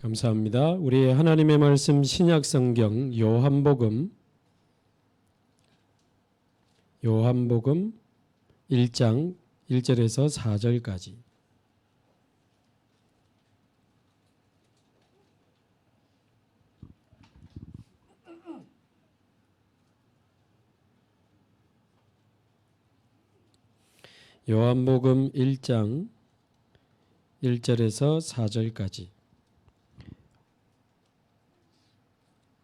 감사합니다. 우리 하나님의 말씀 신약성경 요한복음 1장 1절에서 4절까지. 요한복음 1장 1절에서 4절까지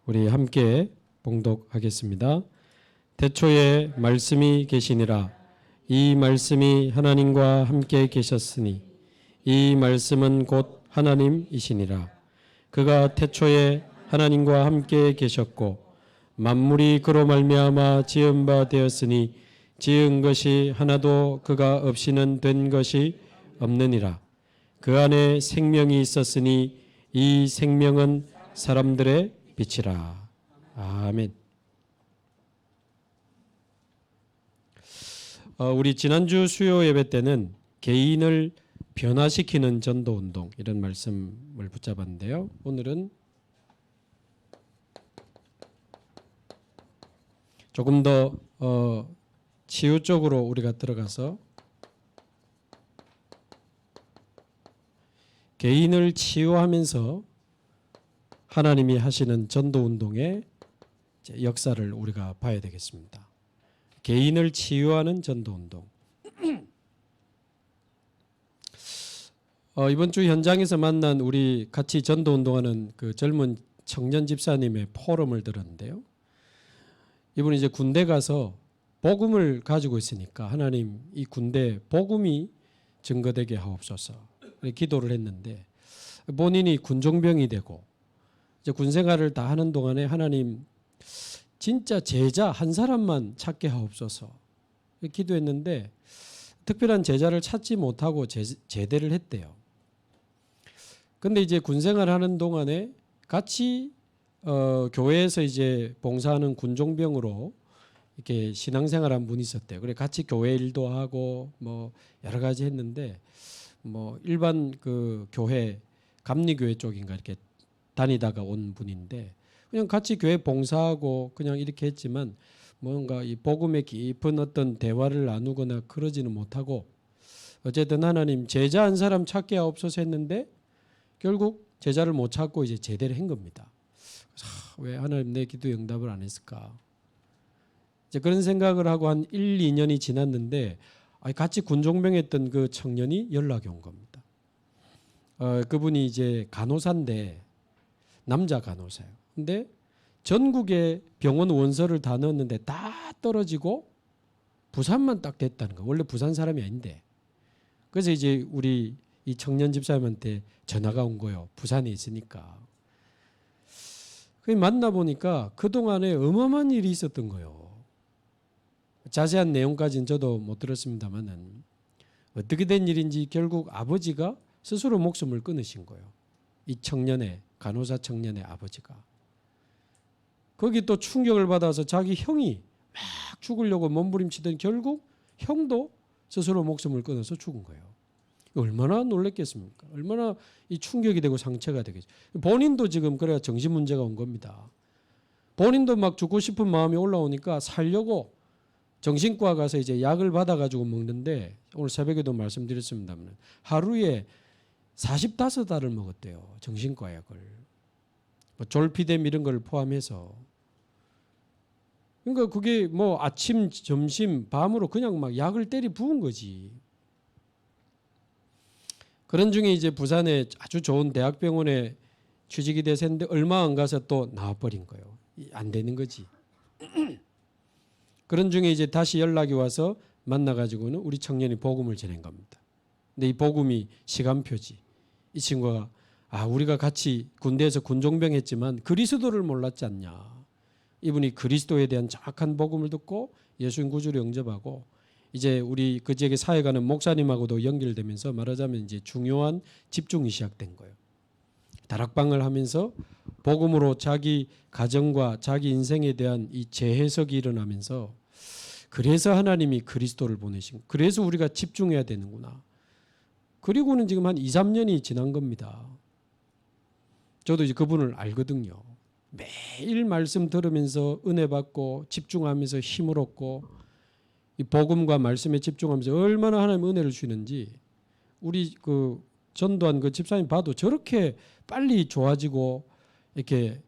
우리 함께 봉독하겠습니다. 태초에 말씀이 계시니라. 이 말씀이 하나님과 함께 계셨으니 이 말씀은 곧 하나님이시니라. 그가 태초에 하나님과 함께 계셨고 만물이 그로 말미암아 지은 바 되었으니 지은 것이 하나도 그가 없이는 된 것이 없느니라. 그 안에 생명이 있었으니 이 생명은 사람들의 빛이라. 아멘. 우리 지난주 수요 예배 때는 개인을 변화시키는 전도운동 이런 말씀을 붙잡았는데요. 오늘은 조금 더 치유 쪽으로 우리가 들어가서 개인을 치유하면서 하나님이 하시는 전도운동의 역사를 우리가 봐야 되겠습니다. 개인을 치유하는 전도운동. 이번 주 현장에서 만난 우리 같이 전도운동하는 그 젊은 청년 집사님의 포럼을 들었는데요. 이분이 이제 군대 가서 복음을 가지고 있으니까 하나님 이 군대 복음이 증거되게 하옵소서 기도를 했는데 본인이 군종병이 되고 이제 군 생활을 다 하는 동안에 하나님 진짜 제자 한 사람만 찾게 하옵소서 기도했는데 특별한 제자를 찾지 못하고 제대를 했대요. 근데 이제 군 생활하는 동안에 같이 교회에서 이제 봉사하는 군종병으로 이렇게 신앙생활한 분이 있었대요. 그래 같이 교회 일도 하고 뭐 여러 가지 했는데 뭐 일반 그 교회 감리교회 쪽인가 이렇게 다니다가 온 분인데 그냥 같이 교회 봉사하고 그냥 이렇게 했지만 뭔가 이 복음의 깊은 어떤 대화를 나누거나 그러지는 못하고 어쨌든 하나님 제자 한 사람 찾게 하옵소서 했는데 결국 제자를 못 찾고 이제 제대를 한 겁니다. 왜 하나님 내 기도 응답을 안 했을까? 이제 그런 생각을 하고 한 1, 2년이 지났는데 같이 군종병했던 그 청년이 연락이 온 겁니다. 그분이 이제 간호사인데 남자 간호사예요. 근데 전국에 병원 원서를 다 넣었는데 다 떨어지고 부산만 딱 됐다는 거예요. 원래 부산 사람이 아닌데. 그래서 이제 우리 이 청년 집사님한테 전화가 온 거예요. 부산에 있으니까. 만나보니까 그동안에 어마어마한 일이 있었던 거예요. 자세한 내용까지는 저도 못 들었습니다만은 어떻게 된 일인지 결국 아버지가 스스로 목숨을 끊으신 거예요. 이 청년의 간호사 청년의 아버지가. 거기 또 충격을 받아서 자기 형이 막 죽으려고 몸부림치던 결국 형도 스스로 목숨을 끊어서 죽은 거예요. 얼마나 놀랬겠습니까? 얼마나 이 충격이 되고 상처가 되겠죠. 본인도 지금 그래야 정신 문제가 온 겁니다. 본인도 막 죽고 싶은 마음이 올라오니까 살려고 정신과 가서 이제 약을 받아가지고 먹는데 오늘 새벽에도 말씀드렸습니다만 하루에 45알을 먹었대요. 정신과 약을. 졸피뎀 이런 걸 포함해서. 그러니까 그게 뭐 아침, 점심, 밤으로 그냥 막 약을 때리 부은 거지. 그런 중에 이제 부산에 아주 좋은 대학병원에 취직이 돼서 했는데 얼마 안 가서 또 나와버린 거예요. 안 되는 거지. 그런 중에 이제 다시 연락이 와서 만나가지고는 우리 청년이 복음을 전한 겁니다. 근데 이 복음이 시간표지. 이 친구가 우리가 같이 군대에서 군종병 했지만 그리스도를 몰랐지 않냐. 이분이 그리스도에 대한 정확한 복음을 듣고 예수님 구주를 영접하고 이제 우리 그 지역에 사역하는 목사님하고도 연결되면서 말하자면 이제 중요한 집중이 시작된 거예요. 다락방을 하면서 복음으로 자기 가정과 자기 인생에 대한 이 재해석이 일어나면서 그래서 하나님이 그리스도를 보내신, 그래서 우리가 집중해야 되는구나. 그리고는 지금 한 2, 3년이 지난 겁니다. 저도 이제 그분을 알거든요. 매일 말씀 들으면서 은혜 받고 집중하면서 힘을 얻고 이 복음과 말씀에 집중하면서 얼마나 하나님 은혜를 주는지 우리 그 전도한 그 집사님 봐도 저렇게 빨리 좋아지고 이렇게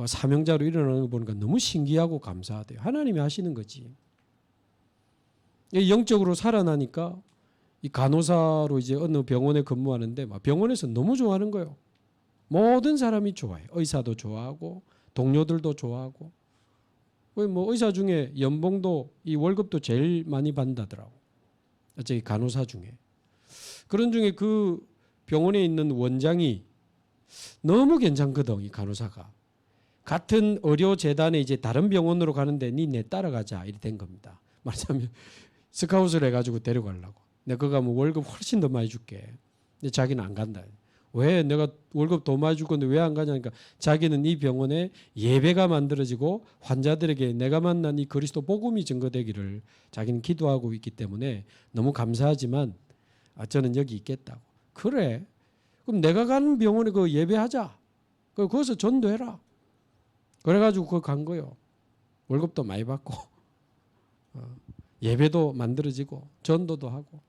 사명자로 일어나는 거 보니까 너무 신기하고 감사하대요. 하나님이 하시는 거지. 영적으로 살아나니까 이 간호사로 이제 어느 병원에 근무하는데 막 병원에서 너무 좋아하는 거예요. 모든 사람이 좋아해요. 의사도 좋아하고 동료들도 좋아하고. 뭐 의사 중에 연봉도 이 월급도 제일 많이 받는다더라고. 어차피 간호사 중에. 그런 중에 그 병원에 있는 원장이 너무 괜찮거든, 이 간호사가. 같은 의료재단에 이제 다른 병원으로 가는데 내 따라가자 이렇게 된 겁니다. 말하자면 스카웃을 해가지고 데려가려고. 내가 그거 가면 월급 훨씬 더 많이 줄게. 근데 자기는 안 간다. 왜? 내가 월급 더 많이 줄 건데 왜 안 가냐니까 자기는 이 병원에 예배가 만들어지고 환자들에게 내가 만난 이 그리스도 복음이 증거되기를 자기는 기도하고 있기 때문에 너무 감사하지만 저는 여기 있겠다고. 그래. 그럼 내가 가는 병원에 그 예배하자. 거기서 전도해라. 그래가지고 그거 간 거요. 월급도 많이 받고 예배도 만들어지고 전도도 하고.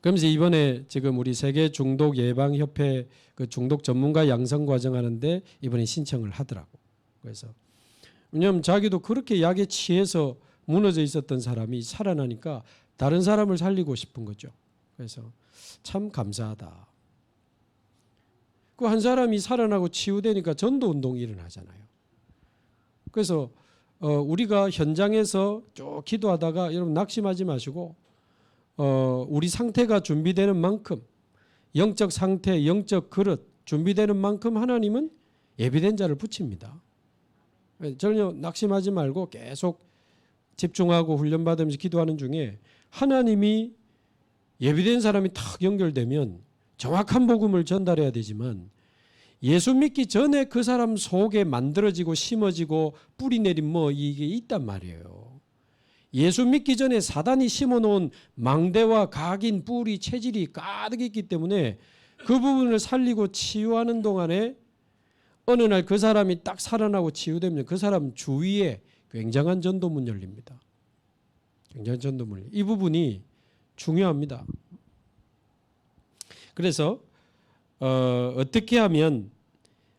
그러면서 이번에 지금 우리 세계 중독 예방 협회 그 중독 전문가 양성 과정 하는데 이번에 신청을 하더라고. 그래서 왜냐하면 자기도 그렇게 약에 취해서 무너져 있었던 사람이 살아나니까 다른 사람을 살리고 싶은 거죠. 그래서 참 감사하다. 그 한 사람이 살아나고 치유되니까 전도 운동이 일어나잖아요. 그래서 우리가 현장에서 쭉 기도하다가 여러분 낙심하지 마시고 우리 상태가 준비되는 만큼 영적 상태, 영적 그릇 준비되는 만큼 하나님은 예비된 자를 붙입니다. 전혀 낙심하지 말고 계속 집중하고 훈련받으면서 기도하는 중에 하나님이 예비된 사람이 탁 연결되면 정확한 복음을 전달해야 되지만 예수 믿기 전에 그 사람 속에 만들어지고 심어지고 뿌리 내린 뭐 이게 있단 말이에요. 예수 믿기 전에 사단이 심어놓은 망대와 각인, 뿌리, 체질이 가득 있기 때문에 그 부분을 살리고 치유하는 동안에 어느 날 그 사람이 딱 살아나고 치유되면 그 사람 주위에 굉장한 전도문 열립니다. 굉장한 전도문. 이 부분이 중요합니다. 그래서 어떻게 하면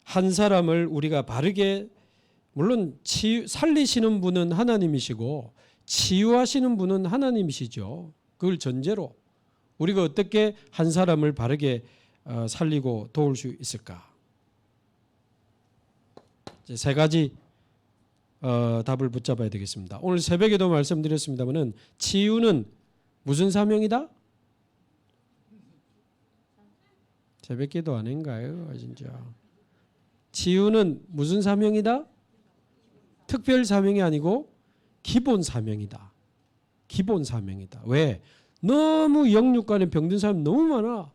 한 사람을 우리가 바르게 물론 살리시는 분은 하나님이시고 치유하시는 분은 하나님이시죠. 그걸 전제로 우리가 어떻게 한 사람을 바르게 살리고 도울 수 있을까? 이제 세 가지 답을 붙잡아야 되겠습니다. 오늘 새벽에도 말씀드렸습니다만은 치유는 무슨 사명이다? 새벽기도 아닌가요? 진짜. 치유는 무슨 사명이다? 특별 사명이 아니고 기본 사명이다. 기본 사명이다. 왜? 너무 영육간에 병든 사람이 너무 많아.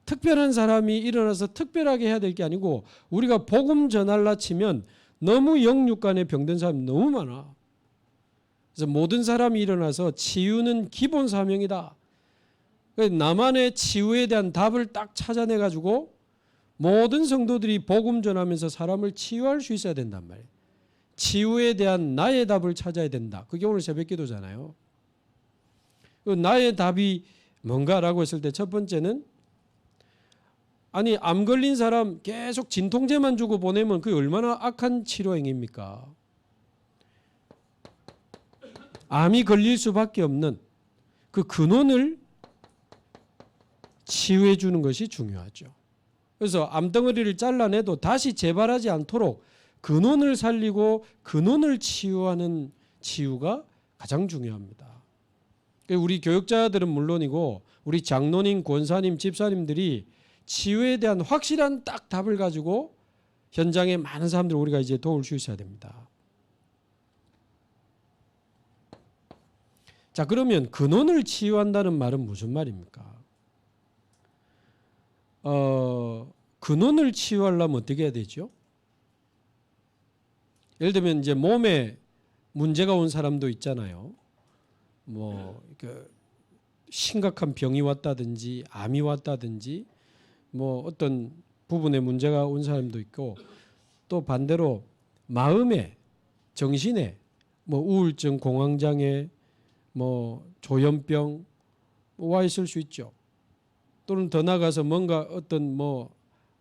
특별한 사람이 일어나서 특별하게 해야 될 게 아니고 우리가 복음 전할라 치면 너무 영육간에 병든 사람이 너무 많아. 그래서 모든 사람이 일어나서 치유는 기본 사명이다. 나만의 치유에 대한 답을 딱 찾아내가지고 모든 성도들이 복음 전하면서 사람을 치유할 수 있어야 된단 말이에요. 치유에 대한 나의 답을 찾아야 된다. 그게 오늘 새벽 기도잖아요. 나의 답이 뭔가라고 했을 때 첫 번째는 아니 암 걸린 사람 계속 진통제만 주고 보내면 그게 얼마나 악한 치료 행위입니까? 암이 걸릴 수밖에 없는 그 근원을 치유해 주는 것이 중요하죠. 그래서 암덩어리를 잘라내도 다시 재발하지 않도록 근원을 살리고 근원을 치유하는 치유가 가장 중요합니다. 우리 교육자들은 물론이고 우리 장로님, 권사님, 집사님들이 치유에 대한 확실한 딱 답을 가지고 현장에 많은 사람들 우리가 이제 도울 수 있어야 됩니다. 자, 그러면 근원을 치유한다는 말은 무슨 말입니까? 근원을 치유하려면 어떻게 해야 되죠? 예를 들면 이제 몸에 문제가 온 사람도 있잖아요. 뭐 심각한 병이 왔다든지 암이 왔다든지 뭐 어떤 부분에 문제가 온 사람도 있고 또 반대로 마음에 정신에 뭐 우울증, 공황장애, 뭐 조현병 와 있을 수 있죠. 또는 더 나아가서 뭔가 어떤 뭐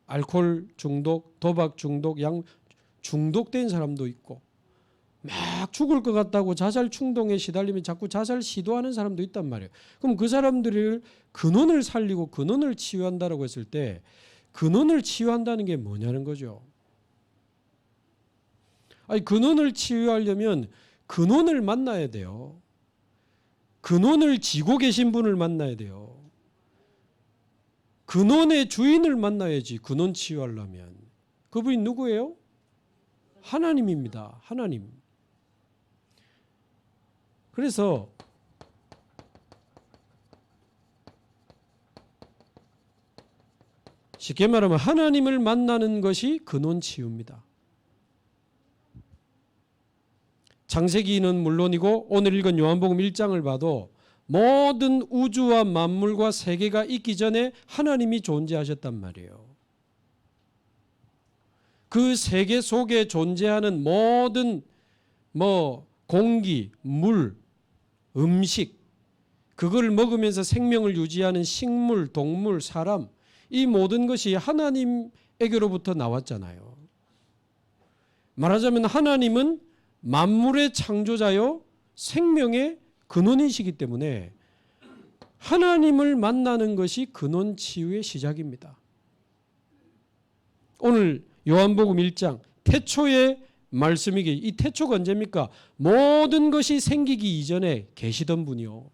알코올 중독, 도박 중독, 양 중독된 사람도 있고 막 죽을 것 같다고 자살 충동에 시달리면 자꾸 자살 시도하는 사람도 있단 말이에요. 그럼 그 사람들을 근원을 살리고 근원을 치유한다라고 했을 때 근원을 치유한다는 게 뭐냐는 거죠. 아니 근원을 치유하려면 근원을 만나야 돼요. 근원을 지고 계신 분을 만나야 돼요. 근원의 주인을 만나야지 근원 치유하려면. 그분이 누구예요? 하나님입니다. 하나님. 그래서 쉽게 말하면 하나님을 만나는 것이 근원 치유입니다. 창세기는 물론이고 오늘 읽은 요한복음 1장을 봐도 모든 우주와 만물과 세계가 있기 전에 하나님이 존재하셨단 말이에요. 그 세계 속에 존재하는 모든 뭐 공기, 물, 음식, 그걸 먹으면서 생명을 유지하는 식물, 동물, 사람, 이 모든 것이 하나님에게로부터 나왔잖아요. 말하자면 하나님은 만물의 창조자요 생명의 근원이시기 때문에 하나님을 만나는 것이 근원 치유의 시작입니다. 오늘 요한복음 1장 태초의 말씀이기, 이 태초가 언제입니까? 모든 것이 생기기 이전에 계시던 분이요.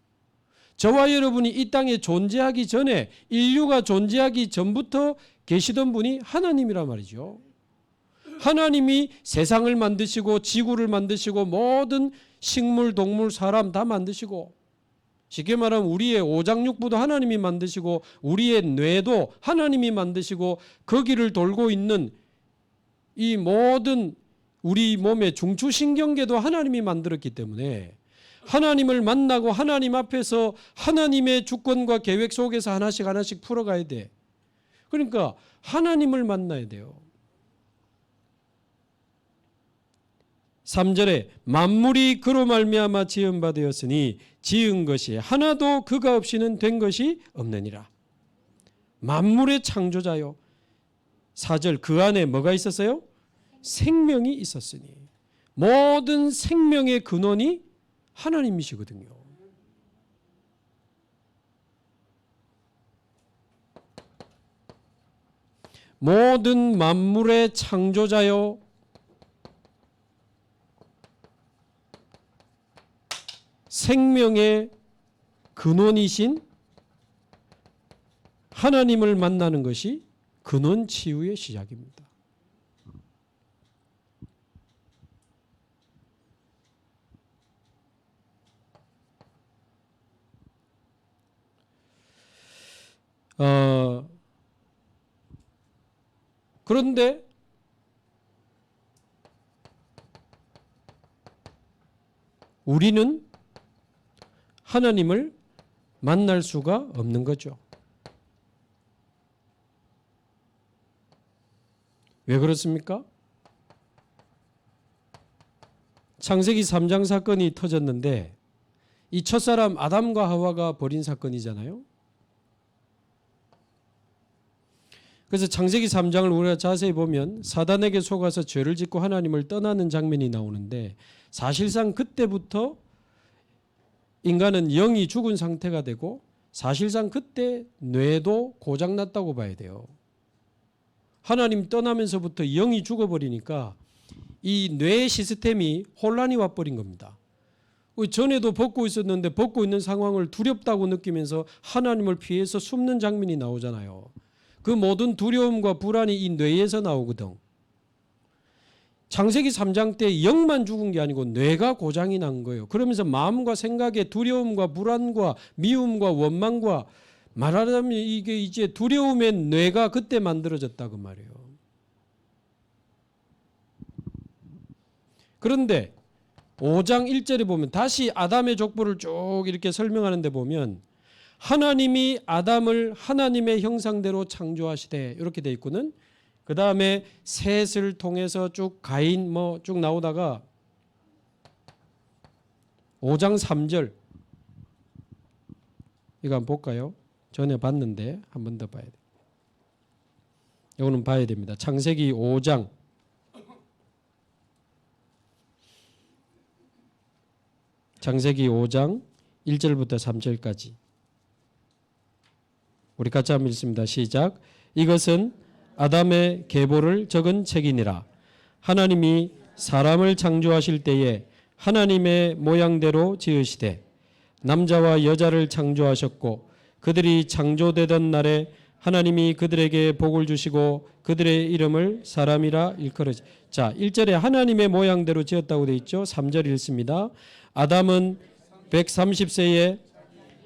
저와 여러분이 이 땅에 존재하기 전에, 인류가 존재하기 전부터 계시던 분이 하나님이란 말이죠. 하나님이 세상을 만드시고 지구를 만드시고 모든 식물, 동물, 사람 다 만드시고, 쉽게 말하면 우리의 오장육부도 하나님이 만드시고 우리의 뇌도 하나님이 만드시고 거기를 돌고 있는 이 모든 우리 몸의 중추신경계도 하나님이 만들었기 때문에 하나님을 만나고 하나님 앞에서 하나님의 주권과 계획 속에서 하나씩 하나씩 풀어가야 돼. 그러니까 하나님을 만나야 돼요. 3절에 만물이 그로 말미암아 지은 바 되었으니 지은 것이 하나도 그가 없이는 된 것이 없느니라. 만물의 창조자요. 4절 그 안에 뭐가 있었어요? 생명이 있었으니. 모든 생명의 근원이 하나님이시거든요. 모든 만물의 창조자요 생명의 근원이신 하나님을 만나는 것이 근원 치유의 시작입니다. 그런데 우리는 하나님을 만날 수가 없는 거죠. 왜 그렇습니까? 창세기 3장 사건이 터졌는데 이 첫사람 아담과 하와가 벌인 사건이잖아요. 그래서 창세기 3장을 우리가 자세히 보면 사단에게 속아서 죄를 짓고 하나님을 떠나는 장면이 나오는데 사실상 그때부터 인간은 영이 죽은 상태가 되고 사실상 그때 뇌도 고장났다고 봐야 돼요. 하나님 떠나면서부터 영이 죽어버리니까 이 뇌 시스템이 혼란이 와버린 겁니다. 전에도 벗고 있었는데 벗고 있는 상황을 두렵다고 느끼면서 하나님을 피해서 숨는 장면이 나오잖아요. 그 모든 두려움과 불안이 이 뇌에서 나오거든. 창세기 3장 때 영만 죽은 게 아니고 뇌가 고장이 난 거예요. 그러면서 마음과 생각에 두려움과 불안과 미움과 원망과 말하자면 이게 이제 두려움의 뇌가 그때 만들어졌다 그 말이에요. 그런데 5장 1절에 보면 다시 아담의 족보를 쭉 이렇게 설명하는데 보면 하나님이 아담을 하나님의 형상대로 창조하시되 이렇게 돼 있고는 그 다음에 셋을 통해서 쭉 가인 뭐 쭉 나오다가 5장 3절 이거 한번 볼까요? 전에 봤는데 한 번 더 봐야 돼요. 이거는 봐야 됩니다. 창세기 5장 창세기 5장 1절부터 3절까지 우리 같이 한번 읽습니다. 시작. 이것은 아담의 계보를 적은 책이니라. 하나님이 사람을 창조하실 때에 하나님의 모양대로 지으시되 남자와 여자를 창조하셨고 그들이 창조되던 날에 하나님이 그들에게 복을 주시고 그들의 이름을 사람이라 일컬으시. 자, 1절에 하나님의 모양대로 지었다고 되어 있죠. 3절 읽습니다. 아담은 130세에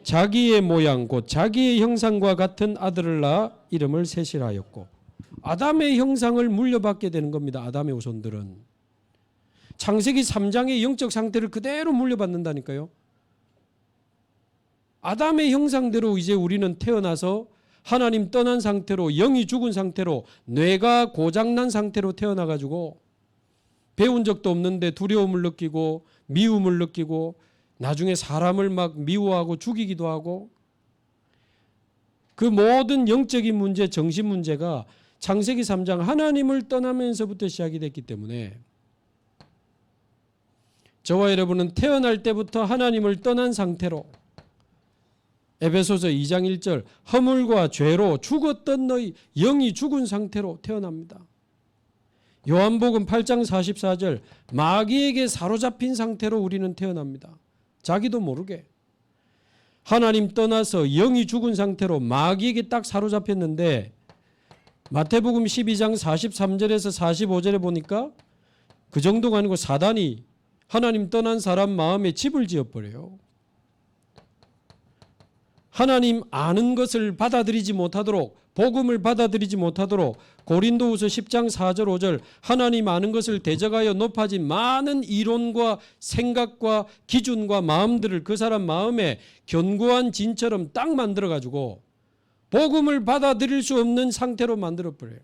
자기의 모양 곧 자기의 형상과 같은 아들을 낳아 이름을 셋이라 하였고, 아담의 형상을 물려받게 되는 겁니다. 아담의 후손들은 창세기 3장의 영적 상태를 그대로 물려받는다니까요. 아담의 형상대로 이제 우리는 태어나서 하나님 떠난 상태로, 영이 죽은 상태로, 뇌가 고장난 상태로 태어나가지고 배운 적도 없는데 두려움을 느끼고 미움을 느끼고 나중에 사람을 막 미워하고 죽이기도 하고, 그 모든 영적인 문제, 정신 문제가 창세기 3장 하나님을 떠나면서부터 시작이 됐기 때문에 저와 여러분은 태어날 때부터 하나님을 떠난 상태로, 에베소서 2장 1절 허물과 죄로 죽었던 너희, 영이 죽은 상태로 태어납니다. 요한복음 8장 44절 마귀에게 사로잡힌 상태로 우리는 태어납니다. 자기도 모르게 하나님 떠나서 영이 죽은 상태로 마귀에게 딱 사로잡혔는데, 마태복음 12장 43절에서 45절에 보니까 그 정도가 아니고 사단이 하나님 떠난 사람 마음에 집을 지어버려요. 하나님 아는 것을 받아들이지 못하도록, 복음을 받아들이지 못하도록, 고린도후서 10장 4절 5절 하나님 아는 것을 대적하여 높아진 많은 이론과 생각과 기준과 마음들을 그 사람 마음에 견고한 진처럼 딱 만들어가지고 복음을 받아들일 수 없는 상태로 만들어버려요.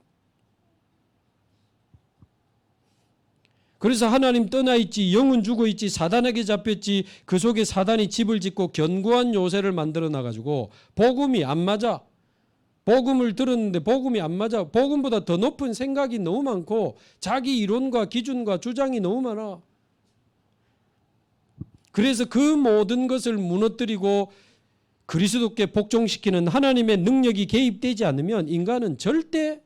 그래서 하나님 떠나 있지, 영은 죽어 있지, 사단에게 잡혔지, 그 속에 사단이 집을 짓고 견고한 요새를 만들어 놔가지고 복음이 안 맞아. 복음을 들었는데 복음이 안 맞아. 복음보다 더 높은 생각이 너무 많고 자기 이론과 기준과 주장이 너무 많아. 그래서 그 모든 것을 무너뜨리고 그리스도께 복종시키는 하나님의 능력이 개입되지 않으면 인간은 절대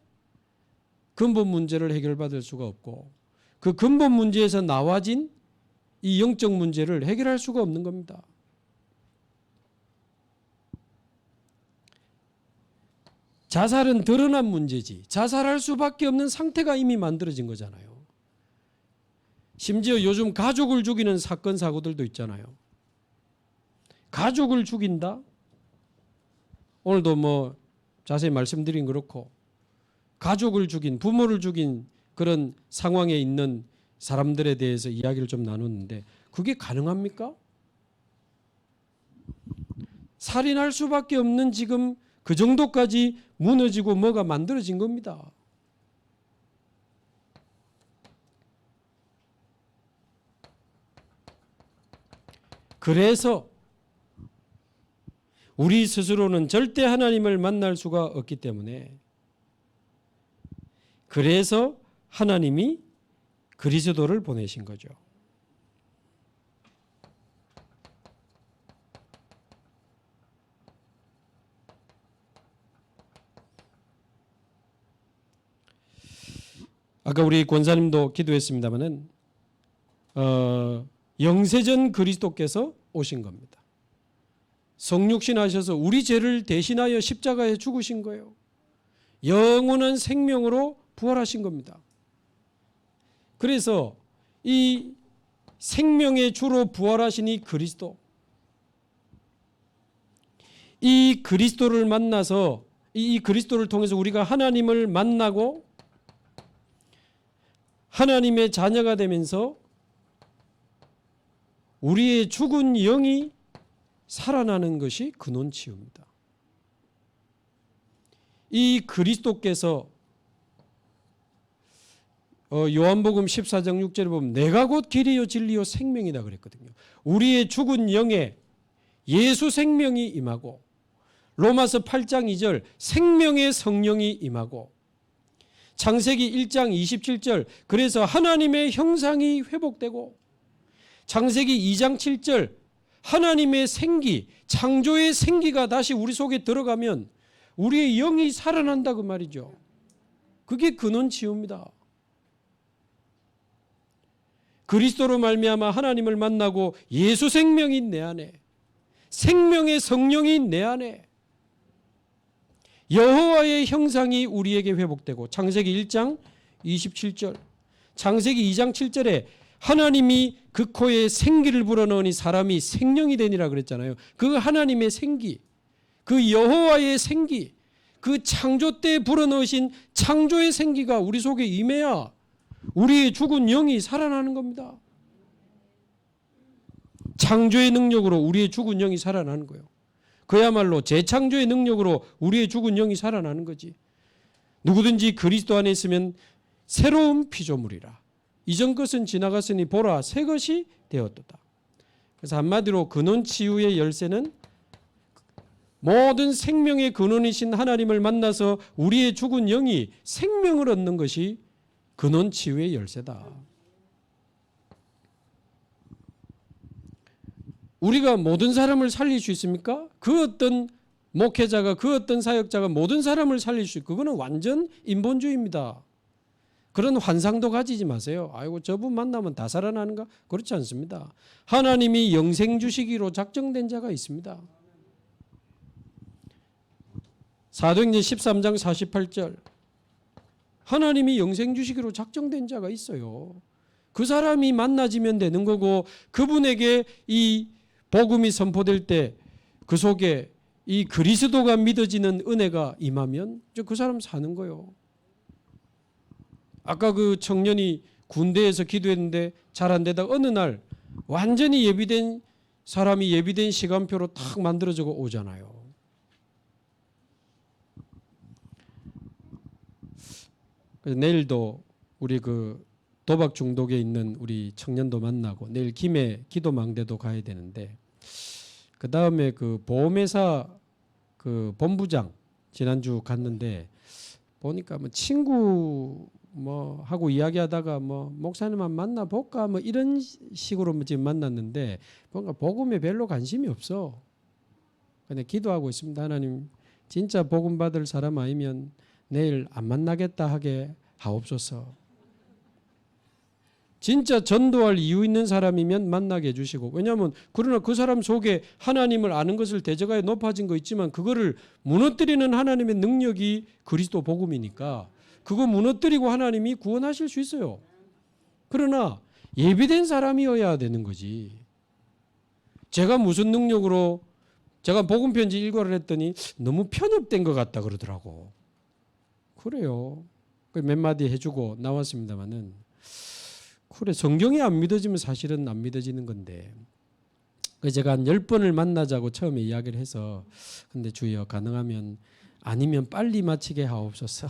근본 문제를 해결받을 수가 없고, 그 근본 문제에서 나와진 이 영적 문제를 해결할 수가 없는 겁니다. 자살은 드러난 문제지, 자살할 수밖에 없는 상태가 이미 만들어진 거잖아요. 심지어 요즘 가족을 죽이는 사건 사고들도 있잖아요. 가족을 죽인다? 오늘도 뭐 자세히 말씀드린 그렇고, 가족을 죽인, 부모를 죽인 그런 상황에 있는 사람들에 대해서 이야기를 좀 나눴는데, 그게 가능합니까? 살인할 수밖에 없는 지금 그 정도까지 무너지고 뭐가 만들어진 겁니다. 그래서 우리 스스로는 절대 하나님을 만날 수가 없기 때문에, 그래서 하나님이 그리스도를 보내신 거죠. 아까 우리 권사님도 기도했습니다마는 영세전 그리스도께서 오신 겁니다. 성육신 하셔서 우리 죄를 대신하여 십자가에 죽으신 거예요. 영원한 생명으로 부활하신 겁니다. 그래서 이 생명의 주로 부활하신 이 그리스도, 이 그리스도를 만나서, 이 그리스도를 통해서 우리가 하나님을 만나고 하나님의 자녀가 되면서 우리의 죽은 영이 살아나는 것이 근원치유입니다. 이 그리스도께서 요한복음 14장 6절에 보면 내가 곧 길이요 진리요 생명이다 그랬거든요. 우리의 죽은 영에 예수 생명이 임하고, 로마서 8장 2절 생명의 성령이 임하고, 창세기 1장 27절 그래서 하나님의 형상이 회복되고, 창세기 2장 7절 하나님의 생기, 창조의 생기가 다시 우리 속에 들어가면 우리의 영이 살아난다 그 말이죠. 그게 근원치유입니다. 그리스도로 말미암아 하나님을 만나고 예수 생명이 내 안에, 생명의 성령이 내 안에, 여호와의 형상이 우리에게 회복되고, 창세기 1장 27절, 창세기 2장 7절에 하나님이 그 코에 생기를 불어넣으니 사람이 생명이 되니라 그랬잖아요. 그 하나님의 생기, 그 여호와의 생기, 그 창조 때 불어넣으신 창조의 생기가 우리 속에 임해야 우리의 죽은 영이 살아나는 겁니다. 창조의 능력으로 우리의 죽은 영이 살아나는 거예요. 그야말로 재창조의 능력으로 우리의 죽은 영이 살아나는 거지. 누구든지 그리스도 안에 있으면 새로운 피조물이라. 이전 것은 지나갔으니 보라 새 것이 되었도다. 그래서 한마디로 근원치유의 열쇠는 모든 생명의 근원이신 하나님을 만나서 우리의 죽은 영이 생명을 얻는 것이 근원치유의 열쇠다. 우리가 모든 사람을 살릴 수 있습니까? 그 어떤 목회자가, 그 어떤 사역자가 모든 사람을 살릴 수 있고, 그거는 완전 인본주의입니다. 그런 환상도 가지지 마세요. 아이고 저분 만나면 다 살아나는가? 그렇지 않습니다. 하나님이 영생 주시기로 작정된 자가 있습니다. 사도행전 13장 48절 하나님이 영생 주시기로 작정된 자가 있어요. 그 사람이 만나지면 되는 거고, 그분에게 이 복음이 선포될 때 그 속에 이 그리스도가 믿어지는 은혜가 임하면 그 사람 사는 거예요. 아까 그 청년이 군대에서 기도했는데 잘 안 되다가 어느 날 완전히 예비된 사람이 예비된 시간표로 딱 만들어져 오잖아요. 그래서 내일도 우리 그 도박 중독에 있는 우리 청년도 만나고, 내일 김해 기도망대도 가야 되는데, 그 다음에 그 보험회사 그 본부장 지난주 갔는데 보니까 뭐 친구 뭐 하고 이야기하다가 뭐 목사님만 만나 볼까 뭐 이런 식으로 지금 만났는데, 뭔가 복음에 별로 관심이 없어. 근데 기도하고 있습니다. 하나님 진짜 복음 받을 사람 아니면 내일 안 만나겠다 하게 하옵소서. 진짜 전도할 이유 있는 사람이면 만나게 해주시고, 왜냐하면 그러나 그 사람 속에 하나님을 아는 것을 대적하여 높아진 거 있지만 그거를 무너뜨리는 하나님의 능력이 그리스도 복음이니까 그거 무너뜨리고 하나님이 구원하실 수 있어요. 그러나 예비된 사람이어야 되는 거지. 제가 무슨 능력으로, 제가 복음 편지 일과를 했더니 너무 편협된 것 같다 그러더라고. 그래요. 몇 마디 해주고 나왔습니다마는, 그래 성경이 안 믿어지면 사실은 안 믿어지는 건데, 제가 한 10번을 만나자고 처음에 이야기를 해서, 근데 주여 가능하면 아니면 빨리 마치게 하옵소서.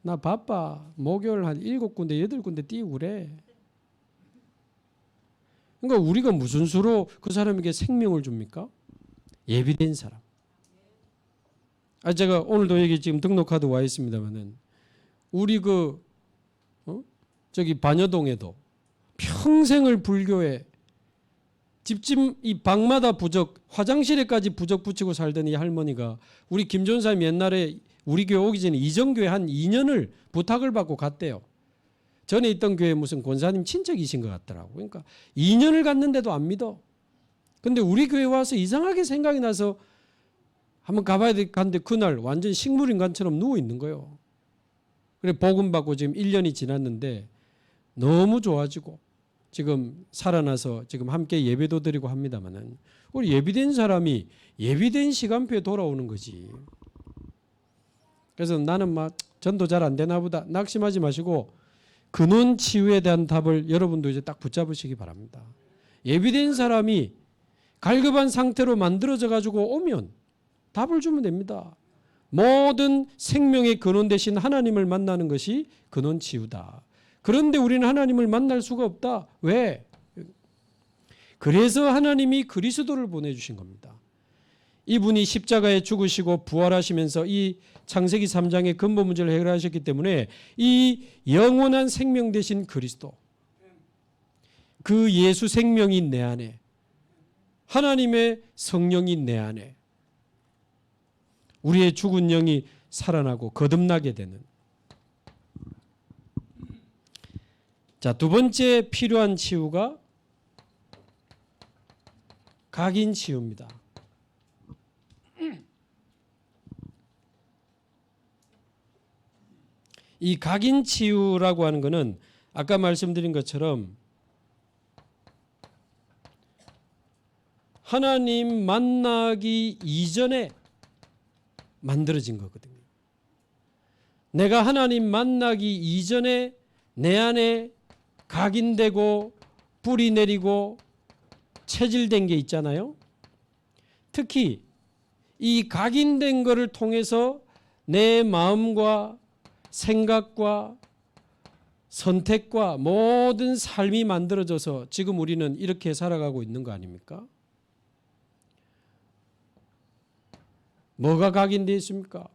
나 바빠. 목요일 한 7군데 8군데 뛰고 그래. 그러니까 우리가 무슨 수로 그 사람에게 생명을 줍니까? 예비된 사람. 제가 오늘도 여기 지금 등록카드 와 있습니다만은, 우리 저기 반여동에도 평생을 불교에 집집 이 방마다 부적, 화장실에까지 부적 붙이고 살던 이 할머니가 우리 김 전사님 옛날에 우리 교회 오기 전에 이정교회 한 2년을 부탁을 받고 갔대요. 전에 있던 교회 무슨 권사님 친척이신 것 같더라고. 그러니까 2년을 갔는데도 안 믿어. 근데 우리 교회 와서 이상하게 생각이 나서 한번 가봐야 되는데 그날 완전 식물인간처럼 누워 있는 거예요. 그래 복음 받고 지금 1년이 지났는데 너무 좋아지고 지금 살아나서 지금 함께 예배도 드리고 합니다만은, 우리 예비된 사람이 예비된 시간표에 돌아오는 거지. 그래서 나는 막 전도 잘 안 되나 보다 낙심하지 마시고 근원 치유에 대한 답을 여러분도 이제 딱 붙잡으시기 바랍니다. 예비된 사람이 갈급한 상태로 만들어져 가지고 오면 답을 주면 됩니다. 모든 생명의 근원 되신 하나님을 만나는 것이 근원치유다. 그런데 우리는 하나님을 만날 수가 없다. 왜? 그래서 하나님이 그리스도를 보내주신 겁니다. 이분이 십자가에 죽으시고 부활하시면서 이 창세기 3장의 근본 문제를 해결하셨기 때문에 이 영원한 생명 되신 그리스도, 그 예수 생명이 내 안에, 하나님의 성령이 내 안에, 우리의 죽은 영이 살아나고 거듭나게 되는. 자, 두 번째 필요한 치유가 각인 치유입니다. 이 각인 치유라고 하는 것은 아까 말씀드린 것처럼 하나님 만나기 이전에 만들어진 거거든요. 내가 하나님 만나기 이전에 내 안에 각인되고 뿌리 내리고 체질된 게 있잖아요. 특히 이 각인된 것을 통해서 내 마음과 생각과 선택과 모든 삶이 만들어져서 지금 우리는 이렇게 살아가고 있는 거 아닙니까? 뭐가 각인되어 있습니까?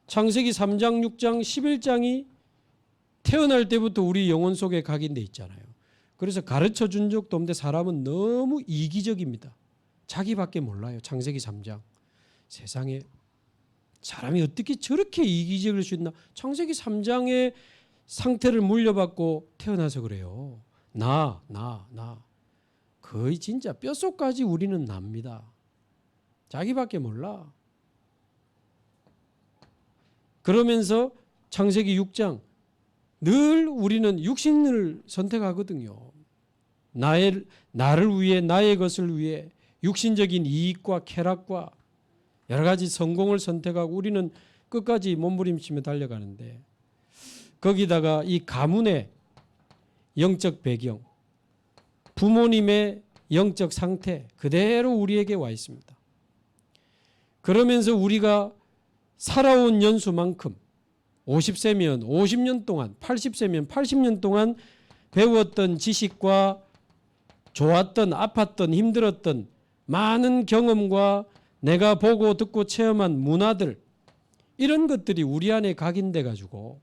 창세기 3장, 6장, 11장이 태어날 때부터 우리 영혼 속에 각인되어 있잖아요. 그래서 가르쳐 준 적도 없는데 사람은 너무 이기적입니다. 자기밖에 몰라요. 창세기 3장. 세상에 사람이 어떻게 저렇게 이기적일 수 있나? 창세기 3장의 상태를 물려받고 태어나서 그래요. 나. 거의 진짜 뼛속까지 우리는 납니다. 자기밖에 몰라. 그러면서 창세기 6장 늘 우리는 육신을 선택하거든요. 나를 위해, 나의 것을 위해 육신적인 이익과 쾌락과 여러 가지 성공을 선택하고 우리는 끝까지 몸부림치며 달려가는데 거기다가 이 가문의 영적 배경, 부모님의 영적 상태 그대로 우리에게 와 있습니다. 그러면서 우리가 살아온 연수만큼 50세면 50년 동안, 80세면 80년 동안 배웠던 지식과 좋았던, 아팠던, 힘들었던 많은 경험과 내가 보고 듣고 체험한 문화들, 이런 것들이 우리 안에 각인돼 가지고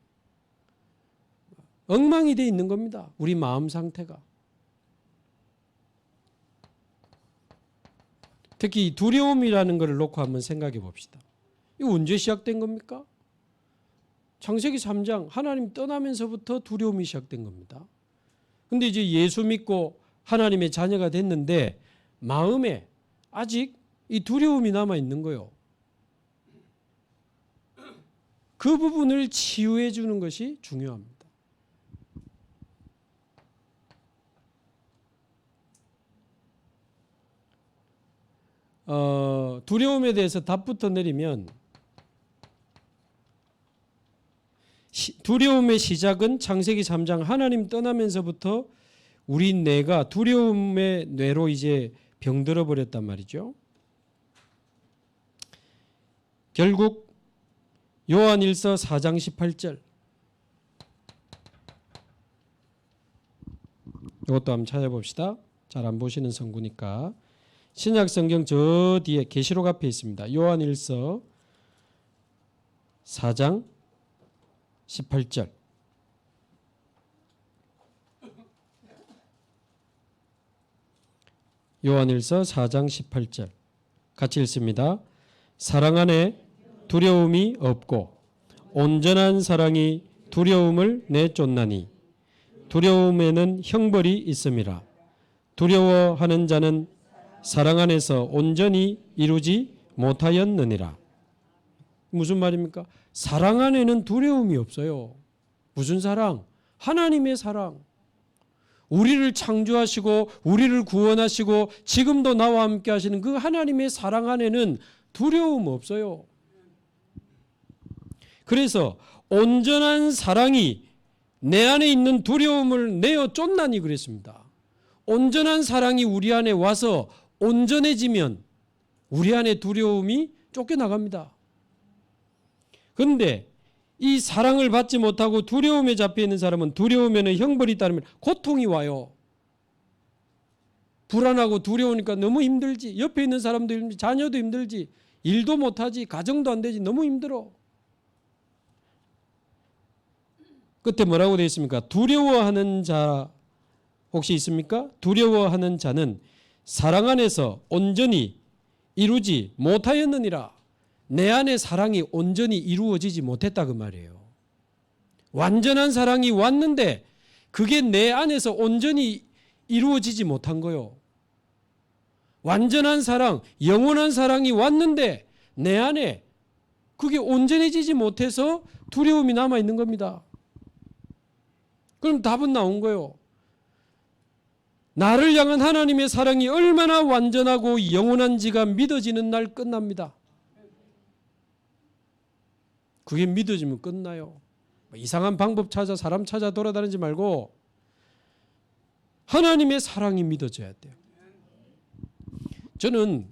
엉망이 돼 있는 겁니다. 우리 마음 상태가. 특히 두려움이라는 것을 놓고 한번 생각해 봅시다. 이거 언제 시작된 겁니까? 창세기 3장 하나님 떠나면서부터 두려움이 시작된 겁니다. 그런데 이제 예수 믿고 하나님의 자녀가 됐는데 마음에 아직 이 두려움이 남아 있는 거예요. 그 부분을 치유해 주는 것이 중요합니다. 두려움에 대해서 답부터 내리면 두려움의 시작은 창세기 3장 하나님 떠나면서부터 우리 뇌가 두려움의 뇌로 이제 병들어 버렸단 말이죠. 결국 요한일서 4장 18절 이것도 한번 찾아봅시다. 잘 안 보시는 성구니까. 신약 성경 저 뒤에 계시록 앞에 있습니다. 요한일서 4장 18절. 요한일서 4장 18절. 같이 읽습니다. 사랑 안에 두려움이 없고 온전한 사랑이 두려움을 내쫓나니 두려움에는 형벌이 있음이라. 두려워하는 자는 사랑 안에서 온전히 이루지 못하였느니라. 무슨 말입니까? 사랑 안에는 두려움이 없어요. 무슨 사랑? 하나님의 사랑. 우리를 창조하시고 우리를 구원하시고 지금도 나와 함께 하시는 그 하나님의 사랑 안에는 두려움 없어요. 그래서 온전한 사랑이 내 안에 있는 두려움을 내어 쫓나니 그랬습니다. 온전한 사랑이 우리 안에 와서 온전해지면 우리 안에 두려움이 쫓겨나갑니다. 근데 이 사랑을 받지 못하고 두려움에 잡혀 있는 사람은 두려우면 형벌이 따르면 고통이 와요. 불안하고 두려우니까 너무 힘들지. 옆에 있는 사람도 힘들지. 자녀도 힘들지. 일도 못하지. 가정도 안 되지. 너무 힘들어. 끝에 뭐라고 되어 있습니까? 두려워하는 자 혹시 있습니까? 두려워하는 자는 사랑 안에서 온전히 이루지 못하였느니라. 내 안에 사랑이 온전히 이루어지지 못했다 그 말이에요. 완전한 사랑이 왔는데 그게 내 안에서 온전히 이루어지지 못한 거요. 완전한 사랑, 영원한 사랑이 왔는데 내 안에 그게 온전해지지 못해서 두려움이 남아있는 겁니다. 그럼 답은 나온 거예요. 나를 향한 하나님의 사랑이 얼마나 완전하고 영원한지가 믿어지는 날 끝납니다. 그게 믿어지면 끝나요. 이상한 방법 찾아 사람 찾아 돌아다니지 말고 하나님의 사랑이 믿어져야 돼요. 저는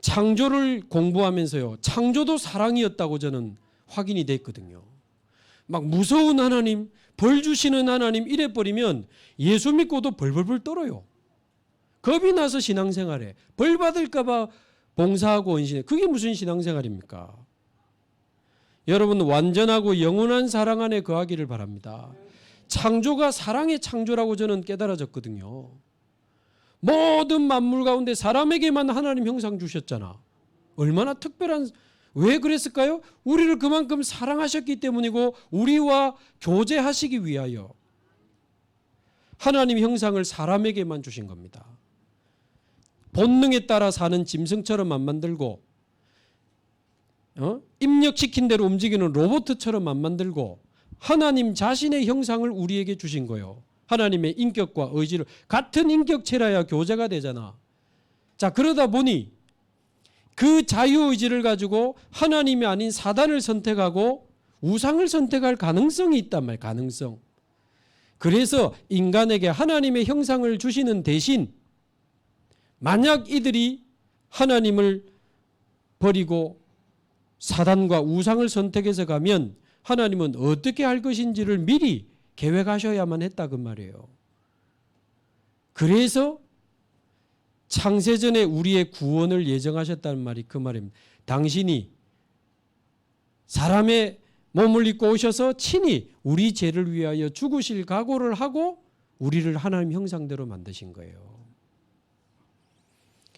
창조를 공부하면서요. 창조도 사랑이었다고 저는 확인이 됐거든요. 막 무서운 하나님, 벌 주시는 하나님 이래버리면 예수 믿고도 벌벌벌 떨어요. 겁이 나서 신앙생활해. 벌 받을까 봐 봉사하고 헌신해. 그게 무슨 신앙생활입니까? 여러분 완전하고 영원한 사랑 안에 거하기를 바랍니다. 창조가 사랑의 창조라고 저는 깨달아졌거든요. 모든 만물 가운데 사람에게만 하나님 형상 주셨잖아. 얼마나 특별한, 왜 그랬을까요? 우리를 그만큼 사랑하셨기 때문이고 우리와 교제하시기 위하여 하나님 형상을 사람에게만 주신 겁니다. 본능에 따라 사는 짐승처럼 안 만들고 입력시킨 대로 움직이는 로봇처럼 안 만들고 하나님 자신의 형상을 우리에게 주신 거예요. 하나님의 인격과 의지를 같은 인격체라야 교제가 되잖아. 자, 그러다 보니 그 자유의지를 가지고 하나님이 아닌 사단을 선택하고 우상을 선택할 가능성이 있단 말이에요. 가능성. 그래서 인간에게 하나님의 형상을 주시는 대신 만약 이들이 하나님을 버리고 사단과 우상을 선택해서 가면 하나님은 어떻게 할 것인지를 미리 계획하셔야만 했다 그 말이에요. 그래서 창세전에 우리의 구원을 예정하셨다는 말이 그 말입니다. 당신이 사람의 몸을 입고 오셔서 친히 우리 죄를 위하여 죽으실 각오를 하고 우리를 하나님 형상대로 만드신 거예요.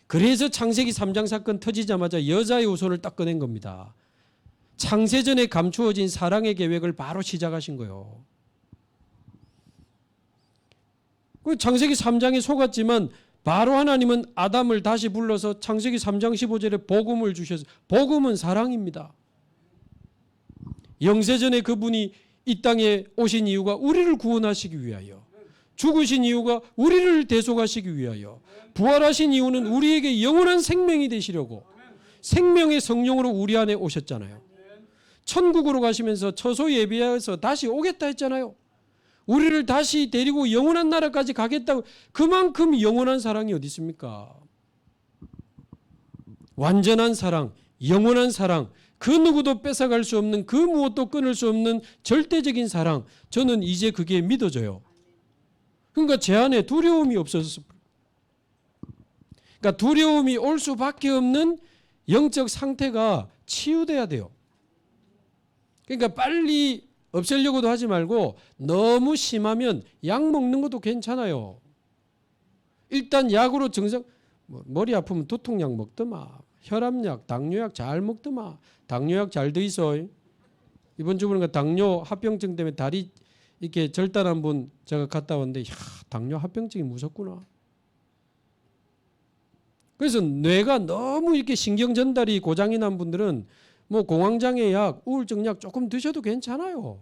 그래서 창세기 3장 사건 터지자마자 여자의 후손을 딱 꺼낸 겁니다. 창세전에 감추어진 사랑의 계획을 바로 시작하신 거예요. 창세기 3장에 속았지만 바로 하나님은 아담을 다시 불러서 창세기 3장 15절에 복음을 주셔서 복음은 사랑입니다. 영세전에 그분이 이 땅에 오신 이유가 우리를 구원하시기 위하여, 죽으신 이유가 우리를 대속하시기 위하여, 부활하신 이유는 우리에게 영원한 생명이 되시려고 생명의 성령으로 우리 안에 오셨잖아요. 천국으로 가시면서 처소 예비하여서 다시 오겠다 했잖아요. 우리를 다시 데리고 영원한 나라까지 가겠다고. 그만큼 영원한 사랑이 어디 있습니까? 완전한 사랑, 영원한 사랑, 그 누구도 뺏어갈 수 없는, 그 무엇도 끊을 수 없는 절대적인 사랑. 저는 이제 그게 믿어져요. 그러니까 제 안에 두려움이 없어서, 그러니까 두려움이 올 수밖에 없는 영적 상태가 치유돼야 돼요. 그러니까 빨리 없애려고도 하지 말고 너무 심하면 약 먹는 것도 괜찮아요. 일단 약으로 머리 아프면 두통약 먹더마, 혈압약, 당뇨약 잘 먹더마. 당뇨약 잘 돼 있어. 이번 주 보니까 당뇨 합병증 때문에 다리 이렇게 절단한 분 제가 갔다 왔는데, 당뇨 합병증이 무섭구나. 그래서 뇌가 너무 이렇게 신경 전달이 고장이 난 분들은 뭐 공황장애 약, 우울증 약 조금 드셔도 괜찮아요.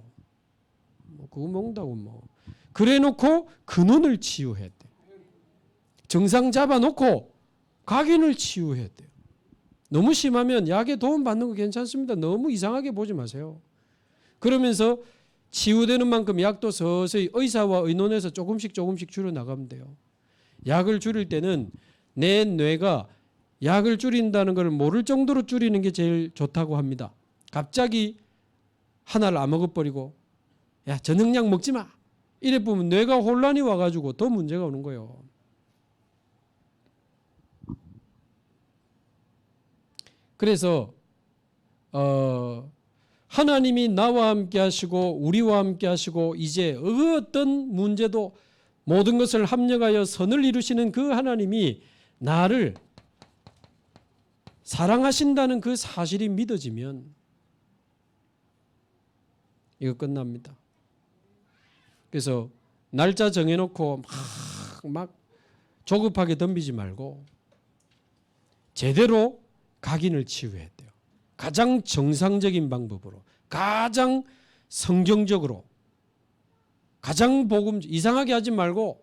뭐 그거 먹는다고 뭐. 그래 놓고 근원을 치유해야 돼. 정상 잡아놓고 각인을 치유해야 돼요. 너무 심하면 약에 도움 받는 거 괜찮습니다. 너무 이상하게 보지 마세요. 그러면서 치유되는 만큼 약도 서서히 의사와 의논해서 조금씩 줄여나가면 돼요. 약을 줄일 때는 내 뇌가 약을 줄인다는 걸 모를 정도로 줄이는 게 제일 좋다고 합니다. 갑자기 하나를 안 먹어버리고 야 저녁약 먹지 마 이래 보면 뇌가 혼란이 와가지고 더 문제가 오는 거예요. 그래서 하나님이 나와 함께 하시고 우리와 함께 하시고 이제 어떤 문제도 모든 것을 합력하여 선을 이루시는 그 하나님이 나를 사랑하신다는 그 사실이 믿어지면 이거 끝납니다. 그래서 날짜 정해놓고 막 조급하게 덤비지 말고 제대로 각인을 치유해야 돼요. 가장 정상적인 방법으로, 가장 성경적으로, 가장 복음 이상하게 하지 말고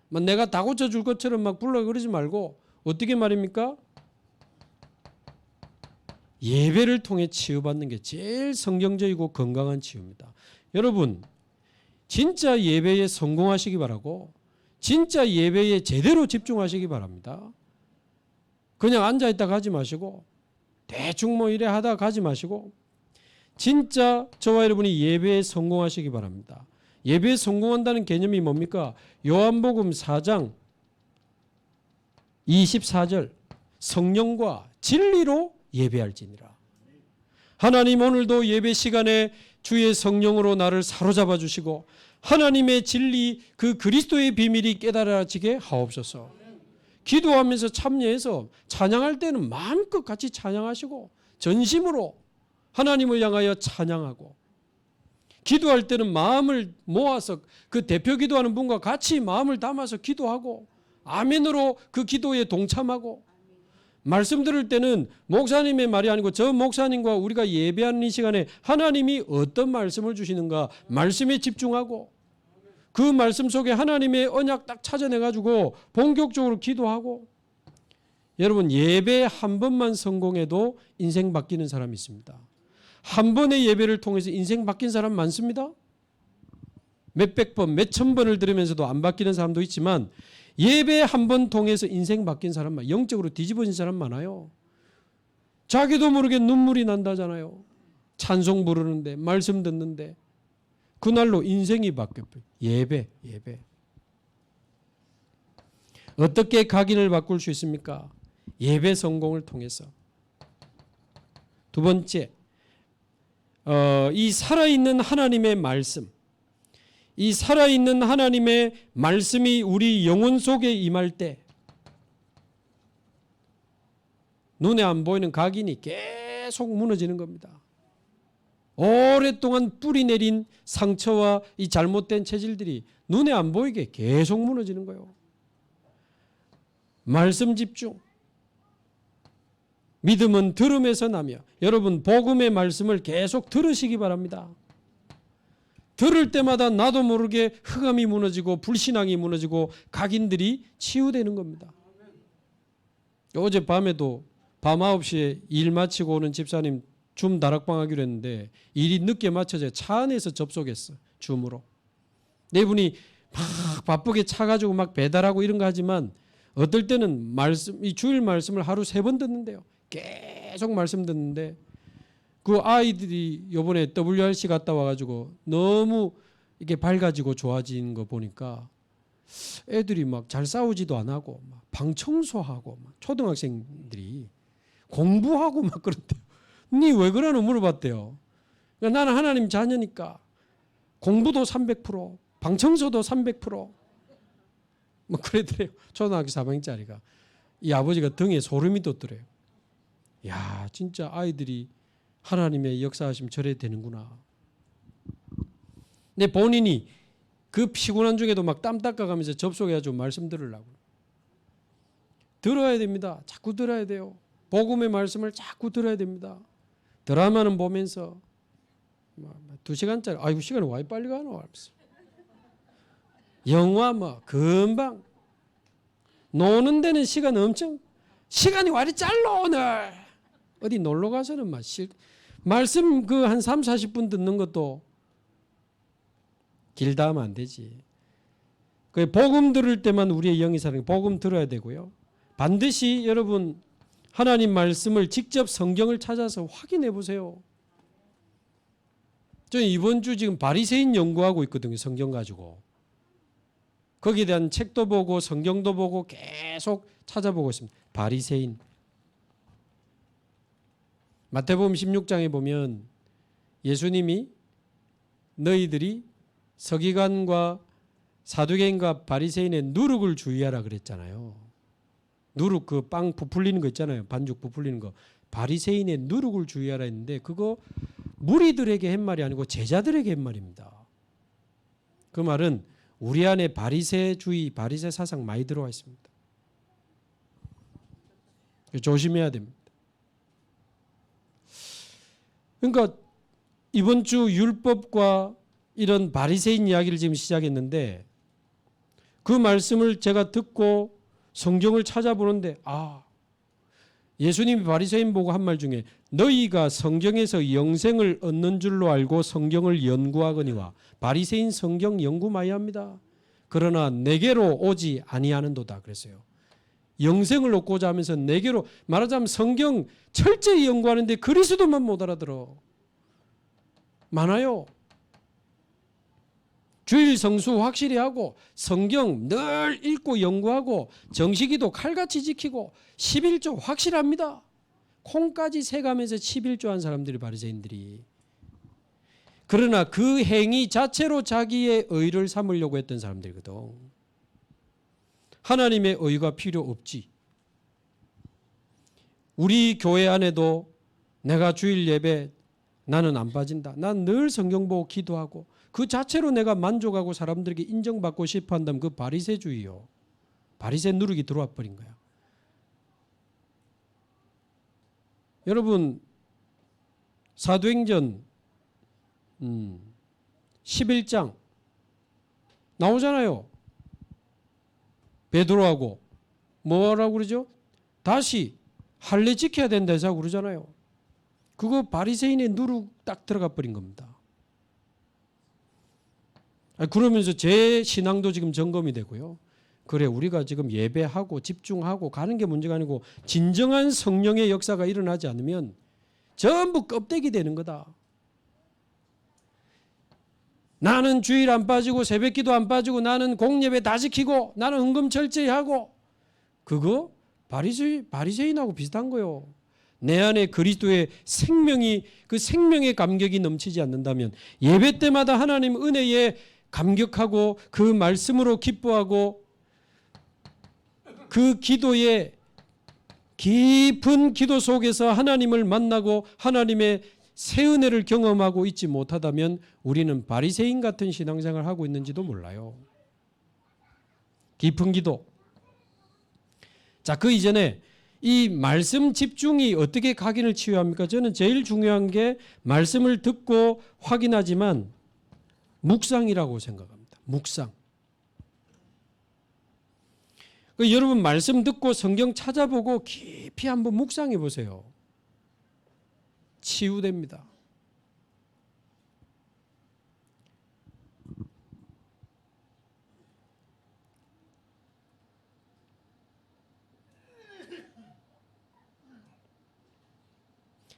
막 내가 다 고쳐줄 것처럼 막 불러 그러지 말고 어떻게 말입니까? 예배를 통해 치유받는 게 제일 성경적이고 건강한 치유입니다. 여러분 진짜 예배에 성공하시기 바라고 진짜 예배에 제대로 집중하시기 바랍니다. 그냥 앉아있다 가지 마시고 대충 뭐 이래 하다 가지 마시고 진짜 저와 여러분이 예배에 성공하시기 바랍니다. 예배에 성공한다는 개념이 뭡니까? 요한복음 4장 24절 성령과 진리로 예배할지니라. 하나님 오늘도 예배 시간에 주의 성령으로 나를 사로잡아 주시고 하나님의 진리 그 그리스도의 비밀이 깨달아지게 하옵소서. 기도하면서 참여해서 찬양할 때는 마음껏 같이 찬양하시고 전심으로 하나님을 향하여 찬양하고 기도할 때는 마음을 모아서 그 대표 기도하는 분과 같이 마음을 담아서 기도하고 아멘으로 그 기도에 동참하고 말씀 들을 때는 목사님의 말이 아니고 저 목사님과 우리가 예배하는 이 시간에 하나님이 어떤 말씀을 주시는가 말씀에 집중하고 그 말씀 속에 하나님의 언약 딱 찾아내가지고 본격적으로 기도하고 여러분 예배 한 번만 성공해도 인생 바뀌는 사람이 있습니다. 한 번의 예배를 통해서 인생 바뀐 사람 많습니다. 몇백 번, 몇천 번을 들으면서도 안 바뀌는 사람도 있지만 예배 한 번 통해서 인생 바뀐 사람, 영적으로 뒤집어진 사람 많아요. 자기도 모르게 눈물이 난다잖아요. 찬송 부르는데 말씀 듣는데 그날로 인생이 바뀌어요. 예배. 어떻게 각인을 바꿀 수 있습니까? 예배 성공을 통해서. 두 번째, 이 살아있는 하나님의 말씀, 이 살아있는 하나님의 말씀이 우리 영혼 속에 임할 때 눈에 안 보이는 각인이 계속 무너지는 겁니다. 오랫동안 뿌리 내린 상처와 이 잘못된 체질들이 눈에 안 보이게 계속 무너지는 거예요. 말씀 집중. 믿음은 들음에서 나며 여러분 복음의 말씀을 계속 들으시기 바랍니다. 들을 때마다 나도 모르게 흑암이 무너지고 불신앙이 무너지고 각인들이 치유되는 겁니다. 어제 밤에도 밤 9시에 일 마치고 오는 집사님 줌 다락방 하기로 했는데 일이 늦게 마쳐져 차 안에서 접속했어. 줌으로. 네 분이 막 바쁘게 차 가지고 막 배달하고 이런 거 하지만 어떨 때는 이 주일 말씀을 하루 3번 듣는데요. 계속 말씀 듣는데 그 아이들이 이번에 WRC 갔다 와가지고 너무 이게 밝아지고 좋아진 거 보니까 애들이 막 잘 싸우지도 안 하고 막 방 청소하고 막 초등학생들이 공부하고 막 그런대요. 니 왜 그러나 물어봤대요. 그러니까 나는 하나님 자녀니까 공부도 300%, 방 청소도 300%. 뭐 그러더래요. 초등학교 4학년짜리가. 이 아버지가 등에 소름이 돋더래요. 야, 진짜 아이들이 하나님의 역사하시면 저래 되는구나. 근데 본인이 그 피곤한 중에도 막 땀 닦아가면서 접속해가지고 말씀 들으려고. 들어야 됩니다. 자꾸 들어야 돼요. 복음의 말씀을 자꾸 들어야 됩니다. 드라마는 보면서 2시간짜리 아이고 시간이 와 빨리 가노 하면서 영화 뭐 금방 노는 데는 시간 엄청 시간이 와 이리 짧어 오늘 어디 놀러 가서는 막 말씀 그 한 3, 40분 듣는 것도 길다 하면 안 되지. 그 복음 들을 때만 우리의 영이 사는 복음 들어야 되고요. 반드시 여러분 하나님 말씀을 직접 성경을 찾아서 확인해 보세요. 저는 이번 주 지금 바리새인 연구하고 있거든요. 성경 가지고. 거기에 대한 책도 보고 성경도 보고 계속 찾아보고 있습니다. 바리새인. 마태복음 16장에 보면 예수님이 너희들이 서기관과 사두개인과 바리새인의 누룩을 주의하라 그랬잖아요. 누룩 그 빵 부풀리는 거 있잖아요. 반죽 부풀리는 거. 바리새인의 누룩을 주의하라 했는데 그거 무리들에게 한 말이 아니고 제자들에게 한 말입니다. 그 말은 우리 안에 바리새주의, 바리새 사상 많이 들어와 있습니다. 조심해야 됩니다. 그러니까 이번 주 율법과 이런 바리새인 이야기를 지금 시작했는데 그 말씀을 제가 듣고 성경을 찾아보는데 예수님이 바리새인 보고 한 말 중에 너희가 성경에서 영생을 얻는 줄로 알고 성경을 연구하거니와 바리새인 성경 연구 많이 합니다. 그러나 내게로 오지 아니하는도다 그랬어요. 영생을 얻고자 하면서 내게로 말하자면 성경 철저히 연구하는데 그리스도만 못 알아들어. 많아요. 주일 성수 확실히 하고 성경 늘 읽고 연구하고 정식이도 칼같이 지키고 11조 확실합니다. 콩까지 세가면서 11조 한 사람들이 바리새인들이. 그러나 그 행위 자체로 자기의 의를 삼으려고 했던 사람들이거든. 하나님의 의가 필요 없지. 우리 교회 안에도 내가 주일 예배 나는 안 빠진다. 난 늘 성경 보고 기도하고 그 자체로 내가 만족하고 사람들에게 인정받고 싶어 한다면 그 바리새주의요. 바리새 누룩이 들어와 버린 거야. 여러분 사도행전 11장 나오잖아요. 베드로하고 뭐라고 그러죠? 다시 할례 지켜야 된다 해서 그러잖아요. 그거 바리새인의 누룩 딱 들어가 버린 겁니다. 그러면서 제 신앙도 지금 점검이 되고요. 그래 우리가 지금 예배하고 집중하고 가는 게 문제가 아니고 진정한 성령의 역사가 일어나지 않으면 전부 껍데기 되는 거다. 나는 주일 안 빠지고 새벽기도 안 빠지고 나는 공예배 다 지키고 나는 헌금 철저히 하고 그거 바리새인하고 비슷한 거요. 내 안에 그리스도의 생명이 그 생명의 감격이 넘치지 않는다면 예배 때마다 하나님 은혜에 감격하고 그 말씀으로 기뻐하고 그 기도의 깊은 기도 속에서 하나님을 만나고 하나님의 새 은혜를 경험하고 있지 못하다면 우리는 바리새인 같은 신앙생활을 하고 있는지도 몰라요. 깊은 기도. 자, 그 이전에 이 말씀 집중이 어떻게 각인을 치유합니까? 저는 제일 중요한 게 말씀을 듣고 확인하지만 묵상이라고 생각합니다. 묵상. 여러분 말씀 듣고 성경 찾아보고 깊이 한번 묵상해 보세요. 치유됩니다.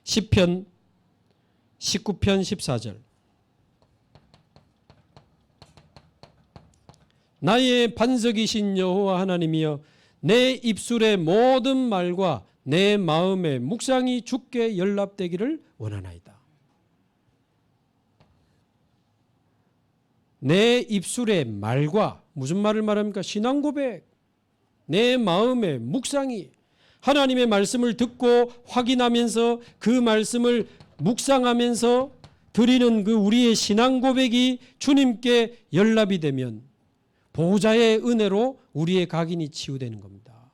시편 19편 14절 나의 반석이신 여호와 하나님이여 내 입술의 모든 말과 내 마음의 묵상이 주께 연락되기를 원하나이다. 내 입술의 말과 무슨 말을 말합니까? 신앙 고백. 내 마음의 묵상이 하나님의 말씀을 듣고 확인하면서 그 말씀을 묵상하면서 드리는 그 우리의 신앙 고백이 주님께 연락이 되면 보호자의 은혜로 우리의 각인이 치유되는 겁니다.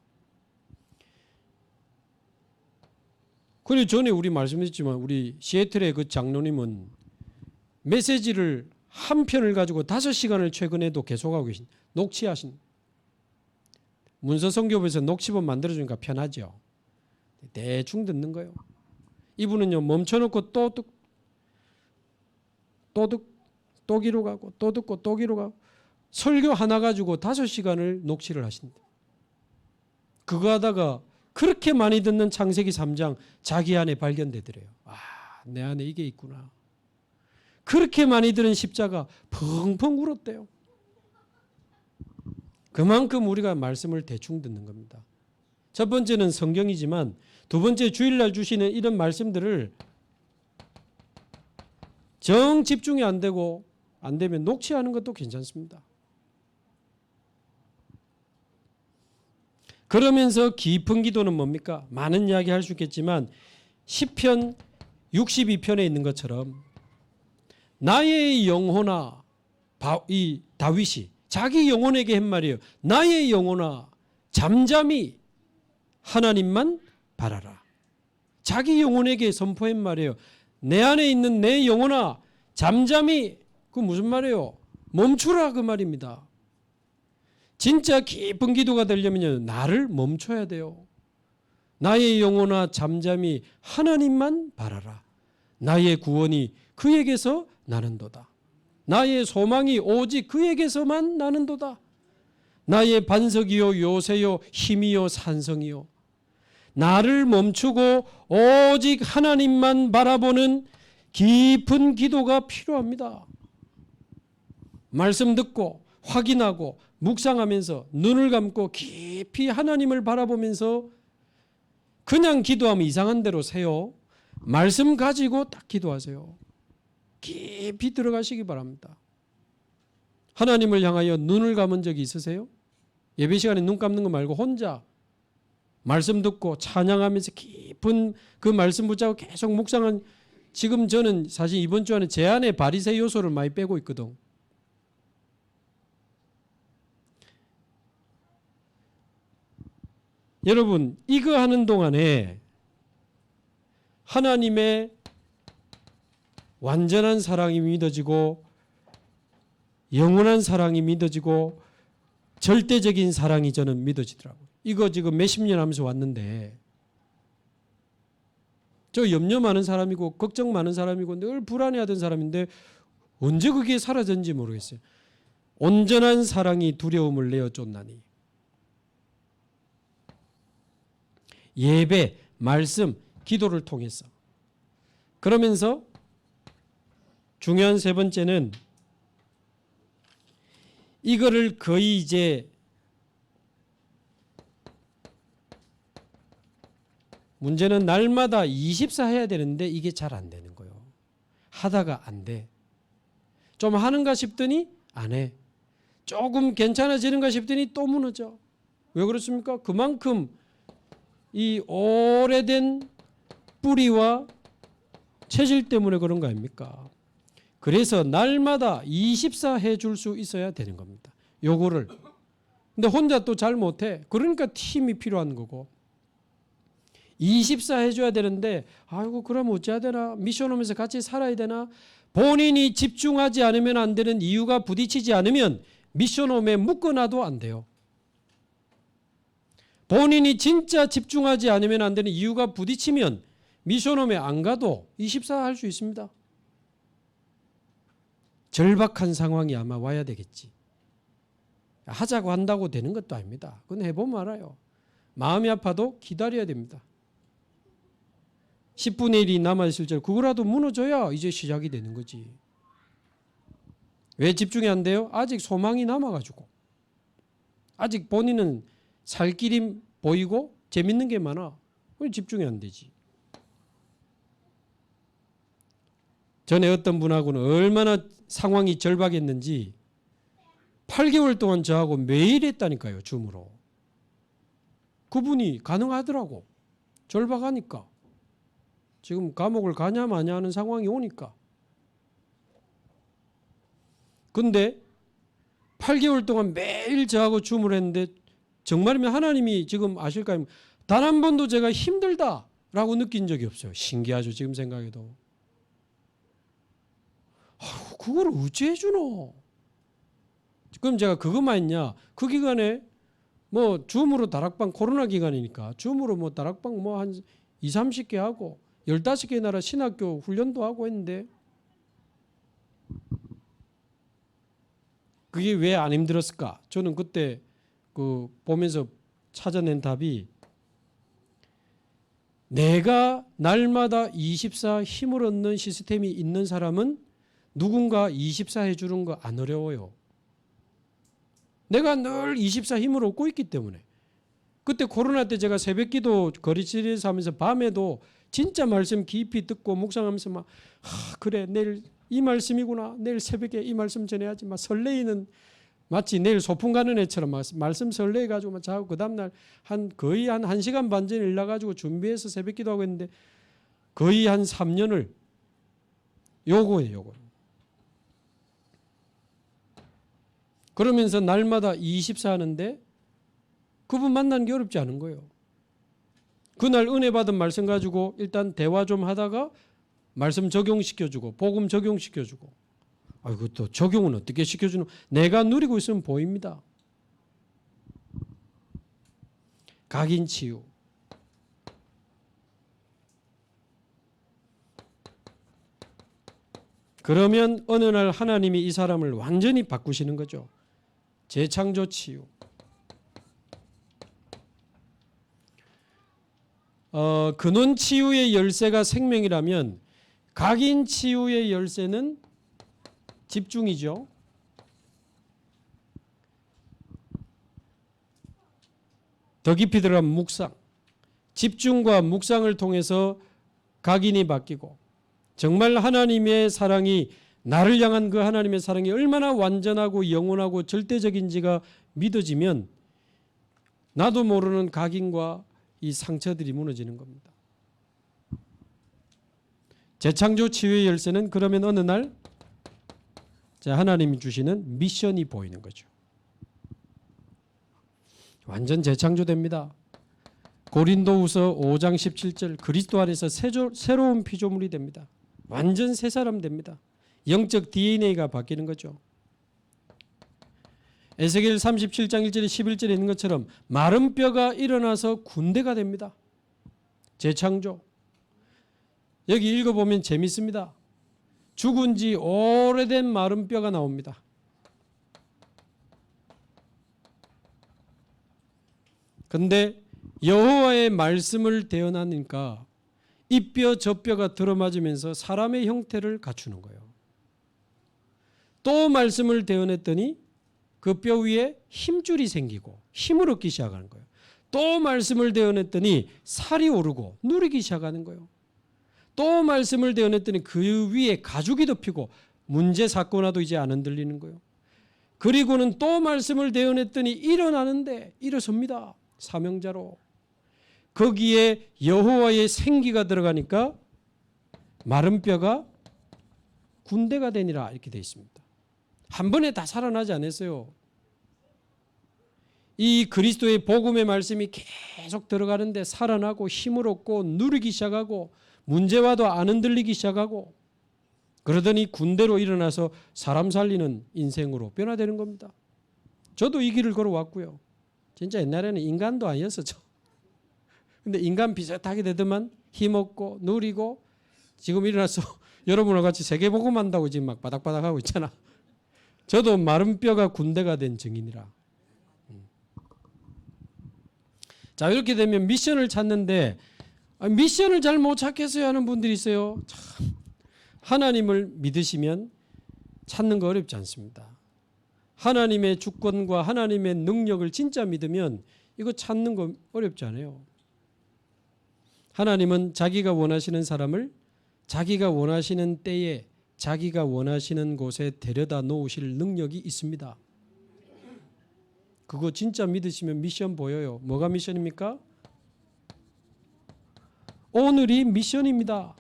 그리고 전에 우리 말씀했지만 우리 시애틀의 그 장로님은 메시지를 한 편을 가지고 5시간을 최근에도 계속하고 계신 녹취하신 문서선교부에서 녹취본 만들어주니까 편하죠. 대충 듣는 거예요. 이분은요 멈춰놓고 또 기로 가고 또 듣고 또 기로 가고 설교 하나 가지고 5시간을 녹취를 하신다. 그거 하다가 그렇게 많이 듣는 창세기 3장 자기 안에 발견되더래요. 내 안에 이게 있구나. 그렇게 많이 들은 십자가 펑펑 울었대요. 그만큼 우리가 말씀을 대충 듣는 겁니다. 첫 번째는 성경이지만 두 번째 주일날 주시는 이런 말씀들을 정 집중이 안 되면 녹취하는 것도 괜찮습니다. 그러면서 깊은 기도는 뭡니까? 많은 이야기 할 수 있겠지만 시편 62편에 있는 것처럼 나의 영혼아, 이 다윗이 자기 영혼에게 한 말이에요. 나의 영혼아 잠잠히 하나님만 바라라. 자기 영혼에게 선포한 말이에요. 내 안에 있는 내 영혼아 잠잠히, 그 무슨 말이에요? 멈추라 그 말입니다. 진짜 깊은 기도가 되려면요, 나를 멈춰야 돼요. 나의 영혼아 잠잠히 하나님만 바라라. 나의 구원이 그에게서 나는도다. 나의 소망이 오직 그에게서만 나는도다. 나의 반석이요 요새요 힘이요 산성이요. 나를 멈추고 오직 하나님만 바라보는 깊은 기도가 필요합니다. 말씀 듣고 확인하고 묵상하면서 눈을 감고 깊이 하나님을 바라보면서 그냥 기도하면 이상한 대로 세요. 말씀 가지고 딱 기도하세요. 깊이 들어가시기 바랍니다. 하나님을 향하여 눈을 감은 적이 있으세요? 예배 시간에 눈 감는 거 말고 혼자 말씀 듣고 찬양하면서 깊은 그 말씀 붙잡고 계속 묵상한, 지금 저는 사실 이번 주 안에 제 안에 바리새 요소를 많이 빼고 있거든. 여러분 이거 하는 동안에 하나님의 완전한 사랑이 믿어지고 영원한 사랑이 믿어지고 절대적인 사랑이 저는 믿어지더라고요. 이거 지금 몇십 년 하면서 왔는데 저 염려 많은 사람이고 걱정 많은 사람이고 늘 불안해하던 사람인데 언제 그게 사라졌는지 모르겠어요. 온전한 사랑이 두려움을 내어 쫓나니. 예배, 말씀, 기도를 통해서. 그러면서 중요한 세 번째는 이거를 거의 이제 문제는 날마다 24 해야 되는데 이게 잘 안 되는 거예요. 하다가 안 돼. 좀 하는가 싶더니 안 해. 조금 괜찮아지는가 싶더니 또 무너져. 왜 그렇습니까? 그만큼 이 오래된 뿌리와 체질 때문에 그런 거 아닙니까? 그래서 날마다 24 해줄 수 있어야 되는 겁니다. 요거를. 근데 혼자 또 잘 못해. 그러니까 팀이 필요한 거고. 24 해줘야 되는데 아이고 그럼 어찌해야 되나? 미션 오면서 같이 살아야 되나? 본인이 집중하지 않으면 안 되는 이유가 부딪히지 않으면 미션 홈에 묶어놔도 안 돼요. 본인이 진짜 집중하지 않으면 안 되는 이유가 부딪히면 미션 홈에 안 가도 24 할 수 있습니다. 절박한 상황이 아마 와야 되겠지. 하자고 한다고 되는 것도 아닙니다. 그건 해보면 알아요. 마음이 아파도 기다려야 됩니다. 10분의 1이 남아있을 때 그거라도 무너져야 이제 시작이 되는 거지. 왜 집중이 안 돼요? 아직 소망이 남아가지고. 아직 본인은 살 길이 보이고 재밌는 게 많아. 그럼 집중이 안 되지. 전에 어떤 분하고는 얼마나 상황이 절박했는지 8개월 동안 저하고 매일 했다니까요. 줌으로. 그분이 가능하더라고. 절박하니까. 지금 감옥을 가냐 마냐 하는 상황이 오니까. 근데 8개월 동안 매일 저하고 줌을 했는데 정말이면 하나님이 지금 아실까요? 단 한 번도 제가 힘들다라고 느낀 적이 없어요. 신기하죠. 지금 생각해도. 그걸 어찌 해주노? 그럼 제가 그것만 했냐? 그 기간에 뭐 줌으로 다락방 코로나 기간이니까 줌으로 뭐 다락방 뭐 한 2, 30개 하고 15개 나라 신학교 훈련도 하고 했는데 그게 왜 안 힘들었을까? 저는 그때 그 보면서 찾아낸 답이 내가 날마다 24 힘을 얻는 시스템이 있는 사람은 누군가 24 해주는 거 안 어려워요. 내가 늘 24 힘을 얻고 있기 때문에. 그때 코로나 때 제가 새벽기도 거리치료에서 하면서 밤에도 진짜 말씀 깊이 듣고 묵상하면서 막 그래 내일 이 말씀이구나, 내일 새벽에 이 말씀 전해야지 막 설레이는, 마치 내일 소풍 가는 애처럼 막 말씀 설레가지고 막 자고, 그 다음날 거의 한 1시간 반 전에 일나가지고 준비해서 새벽기도 하고 했는데 거의 한 3년을 요거. 그러면서 날마다 24 하는데 그분 만나는 게 어렵지 않은 거예요. 그날 은혜 받은 말씀 가지고 일단 대화 좀 하다가 말씀 적용시켜주고 복음 적용시켜주고, 아이고 또 적용은 어떻게 시켜주는, 내가 누리고 있으면 보입니다. 각인 치유. 그러면 어느 날 하나님이 이 사람을 완전히 바꾸시는 거죠. 재창조 치유. 근원 치유의 열쇠가 생명이라면 각인 치유의 열쇠는 집중이죠. 더 깊이 들어간 묵상. 집중과 묵상을 통해서 각인이 바뀌고 정말 하나님의 사랑이, 나를 향한 그 하나님의 사랑이 얼마나 완전하고 영원하고 절대적인지가 믿어지면 나도 모르는 각인과 이 상처들이 무너지는 겁니다. 재창조 치유의 열쇠는 그러면 어느 날 하나님이 주시는 미션이 보이는 거죠. 완전 재창조됩니다. 고린도후서 5장 17절 그리스도 안에서 새로운 피조물이 됩니다. 완전 새 사람 됩니다. 영적 DNA가 바뀌는 거죠. 에스겔 37장 1절에 11절에 있는 것처럼 마른 뼈가 일어나서 군대가 됩니다. 재창조. 여기 읽어보면 재밌습니다. 죽은 지 오래된 마른 뼈가 나옵니다. 근데 여호와의 말씀을 대언하니까 이 뼈 저 뼈가 들어맞으면서 사람의 형태를 갖추는 거예요. 또 말씀을 대언했더니 그 뼈 위에 힘줄이 생기고 힘을 얻기 시작하는 거예요. 또 말씀을 대언했더니 살이 오르고 누리기 시작하는 거예요. 또 말씀을 대언했더니 그 위에 가죽이 덮이고 문제 사건화도 이제 안 흔들리는 거예요. 그리고는 또 말씀을 대언했더니 일어나는데 일어섭니다. 사명자로. 거기에 여호와의 생기가 들어가니까 마른 뼈가 군대가 되니라 이렇게 되어 있습니다. 한 번에 다 살아나지 않았어요. 이 그리스도의 복음의 말씀이 계속 들어가는데 살아나고 힘을 얻고 누리기 시작하고 문제와도 안 흔들리기 시작하고 그러더니 군대로 일어나서 사람 살리는 인생으로 변화되는 겁니다. 저도 이 길을 걸어왔고요. 진짜 옛날에는 인간도 아니었었죠. 근데 인간 비슷하게 되더만 힘없고 누리고 지금 일어나서 여러분과 같이 세계복음 한다고 지금 막 바닥바닥 하고 있잖아. 저도 마른 뼈가 군대가 된 증인이라. 자, 이렇게 되면 미션을 찾는데 미션을 잘 못 찾겠어요 하는 분들이 있어요. 참, 하나님을 믿으시면 찾는 거 어렵지 않습니다. 하나님의 주권과 하나님의 능력을 진짜 믿으면 이거 찾는 거 어렵지 않아요. 하나님은 자기가 원하시는 사람을 자기가 원하시는 때에 자기가 원하시는 곳에 데려다 놓으실 능력이 있습니다. 그거 진짜 믿으시면 미션 보여요. 뭐가 미션입니까? 오늘이 미션입니다.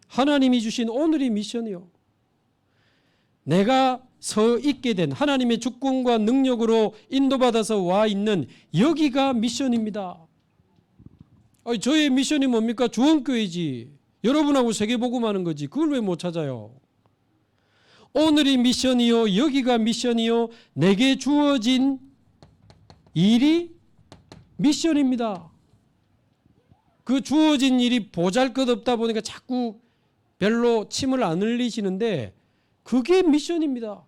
하나님이 주신 오늘이 미션이요. 내가 서 있게 된 하나님의 주권과 능력으로 인도받아서 와 있는 여기가 미션입니다. 저의 미션이 뭡니까? 주원교회지. 여러분하고 세계복음하는 거지. 그걸 왜 못 찾아요? 오늘이 미션이요. 여기가 미션이요. 내게 주어진 일이 미션입니다. 그 주어진 일이 보잘것없다 보니까 자꾸 별로 침을 안 흘리시는데 그게 미션입니다.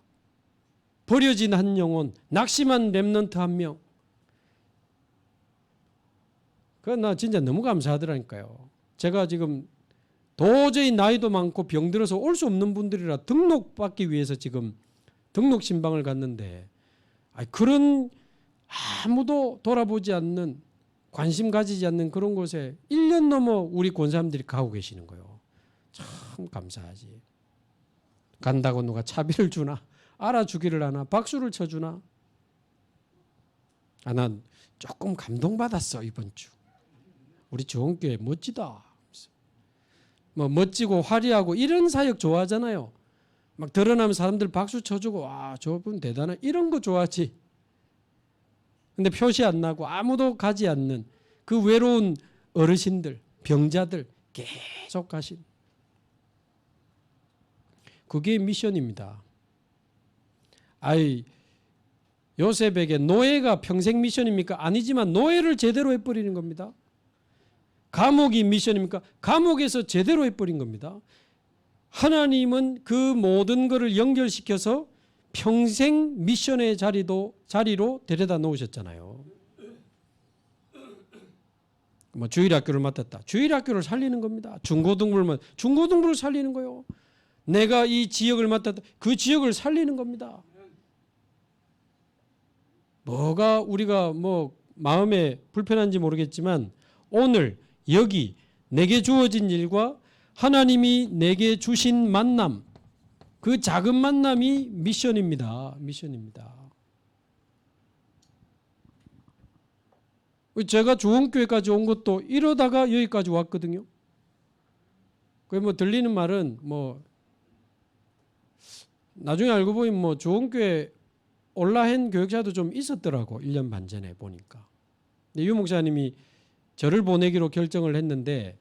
버려진 한 영혼, 낙심한 렘넌트 한 명. 그건 나 진짜 너무 감사하더라니까요. 제가 지금 도저히 나이도 많고 병들어서 올 수 없는 분들이라 등록받기 위해서 지금 등록 신방을 갔는데 그런 아무도 돌아보지 않는 관심 가지지 않는 그런 곳에 1년 넘어 우리 권사님들이 가고 계시는 거예요. 참 감사하지. 간다고 누가 차비를 주나? 알아주기를 하나? 박수를 쳐주나? 난 조금 감동받았어 이번 주. 우리 좋은교회 멋지다. 뭐 멋지고 화려하고 이런 사역 좋아하잖아요. 막 드러나면 사람들 박수 쳐주고 와 저분 대단한 이런 거 좋아하지. 근데 표시 안 나고 아무도 가지 않는 그 외로운 어르신들, 병자들 계속 가신. 그게 미션입니다. 요셉에게 노예가 평생 미션입니까? 아니지만 노예를 제대로 해버리는 겁니다. 감옥이 미션입니까? 감옥에서 제대로 해버린 겁니다. 하나님은 그 모든 것을 연결시켜서 평생 미션의 자리로 데려다 놓으셨잖아요. 뭐 주일학교를 맡았다. 주일학교를 살리는 겁니다. 중고등부를 살리는 거예요. 내가 이 지역을 맡았다. 그 지역을 살리는 겁니다. 뭐가 우리가 뭐 마음에 불편한지 모르겠지만 오늘 여기 내게 주어진 일과 하나님이 내게 주신 만남, 그 작은 만남이 미션입니다. 미션입니다. 제가 좋은 교회까지 온 것도 이러다가 여기까지 왔거든요. 그 뭐 들리는 말은 뭐 나중에 알고 보니 뭐 좋은 교회 올라한 교역자도 좀 있었더라고. 1년 반 전에 보니까. 근데 유 목사님이 저를 보내기로 결정을 했는데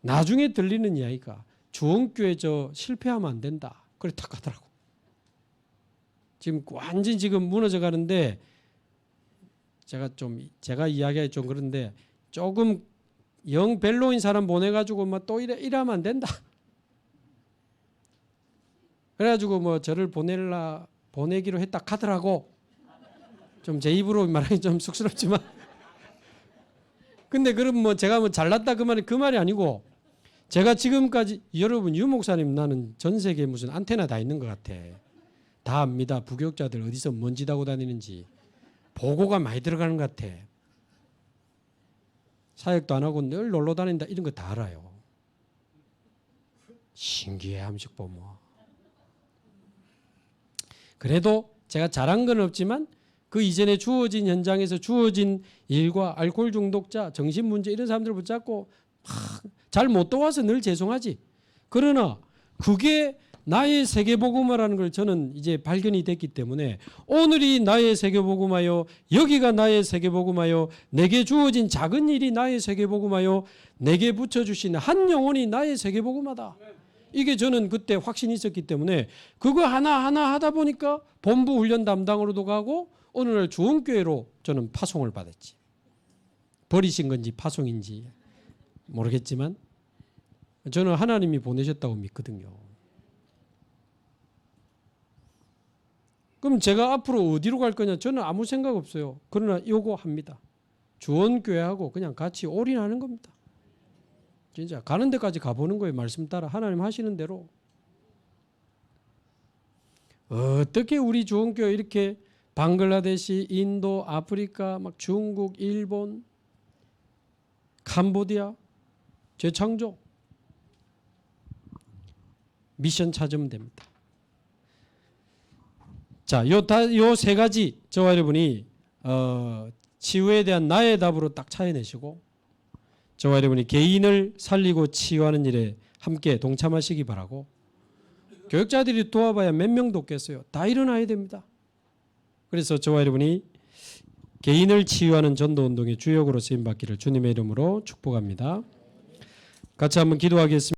나중에 들리는 이야기가 주원교회 실패하면 안 된다. 그래 탁 하더라고. 지금 완전히 지금 무너져 가는데 제가 이야기하기 좀 그런데 조금 영 별로인 사람 보내가지고 막 또 이러면 안 된다. 그래가지고 뭐 저를 보내기로 했다 하더라고. 좀 제 입으로 말하기 좀 쑥스럽지만. 근데 그럼 뭐 제가 뭐 잘났다 그 말이 아니고 제가 지금까지 여러분 유 목사님 나는 전 세계에 무슨 안테나 다 있는 것 같아. 다 압니다. 부교육자들 어디서 뭔 짓 하고 다니는지 보고가 많이 들어가는 것 같아. 사역도 안 하고 늘 놀러 다닌다 이런 거 다 알아요. 신기해 함식 보면. 그래도 제가 잘한 건 없지만 그 이전에 주어진 현장에서 주어진 일과 알코올 중독자, 정신문제 이런 사람들 붙잡고 잘 못 도와서 늘 죄송하지. 그러나 그게 나의 세계복음화라는 걸 저는 이제 발견이 됐기 때문에 오늘이 나의 세계복음화요, 여기가 나의 세계복음화요, 내게 주어진 작은 일이 나의 세계복음화요, 내게 붙여주신 한 영혼이 나의 세계복음화다. 이게 저는 그때 확신이 있었기 때문에 그거 하나하나 하다 보니까 본부 훈련 담당으로도 가고 어느 날 주원교회로 저는 파송을 받았지. 버리신 건지 파송인지 모르겠지만 저는 하나님이 보내셨다고 믿거든요. 그럼 제가 앞으로 어디로 갈 거냐? 저는 아무 생각 없어요. 그러나 요거 합니다. 주원교회하고 그냥 같이 올인하는 겁니다. 진짜 가는 데까지 가보는 거예요. 말씀 따라 하나님 하시는 대로. 어떻게 우리 주원교회 이렇게 방글라데시, 인도, 아프리카, 막 중국, 일본, 캄보디아, 재창조 미션 찾으면 됩니다. 자, 요 세 가지 저와 여러분이 치유에 대한 나의 답으로 딱 차려내시고 저와 여러분이 개인을 살리고 치유하는 일에 함께 동참하시기 바라고. 교육자들이 도와봐야 몇 명도 없겠어요. 다 일어나야 됩니다. 그래서 저와 여러분이 개인을 치유하는 전도운동의 주역으로 쓰임받기를 주님의 이름으로 축복합니다. 같이 한번 기도하겠습니다.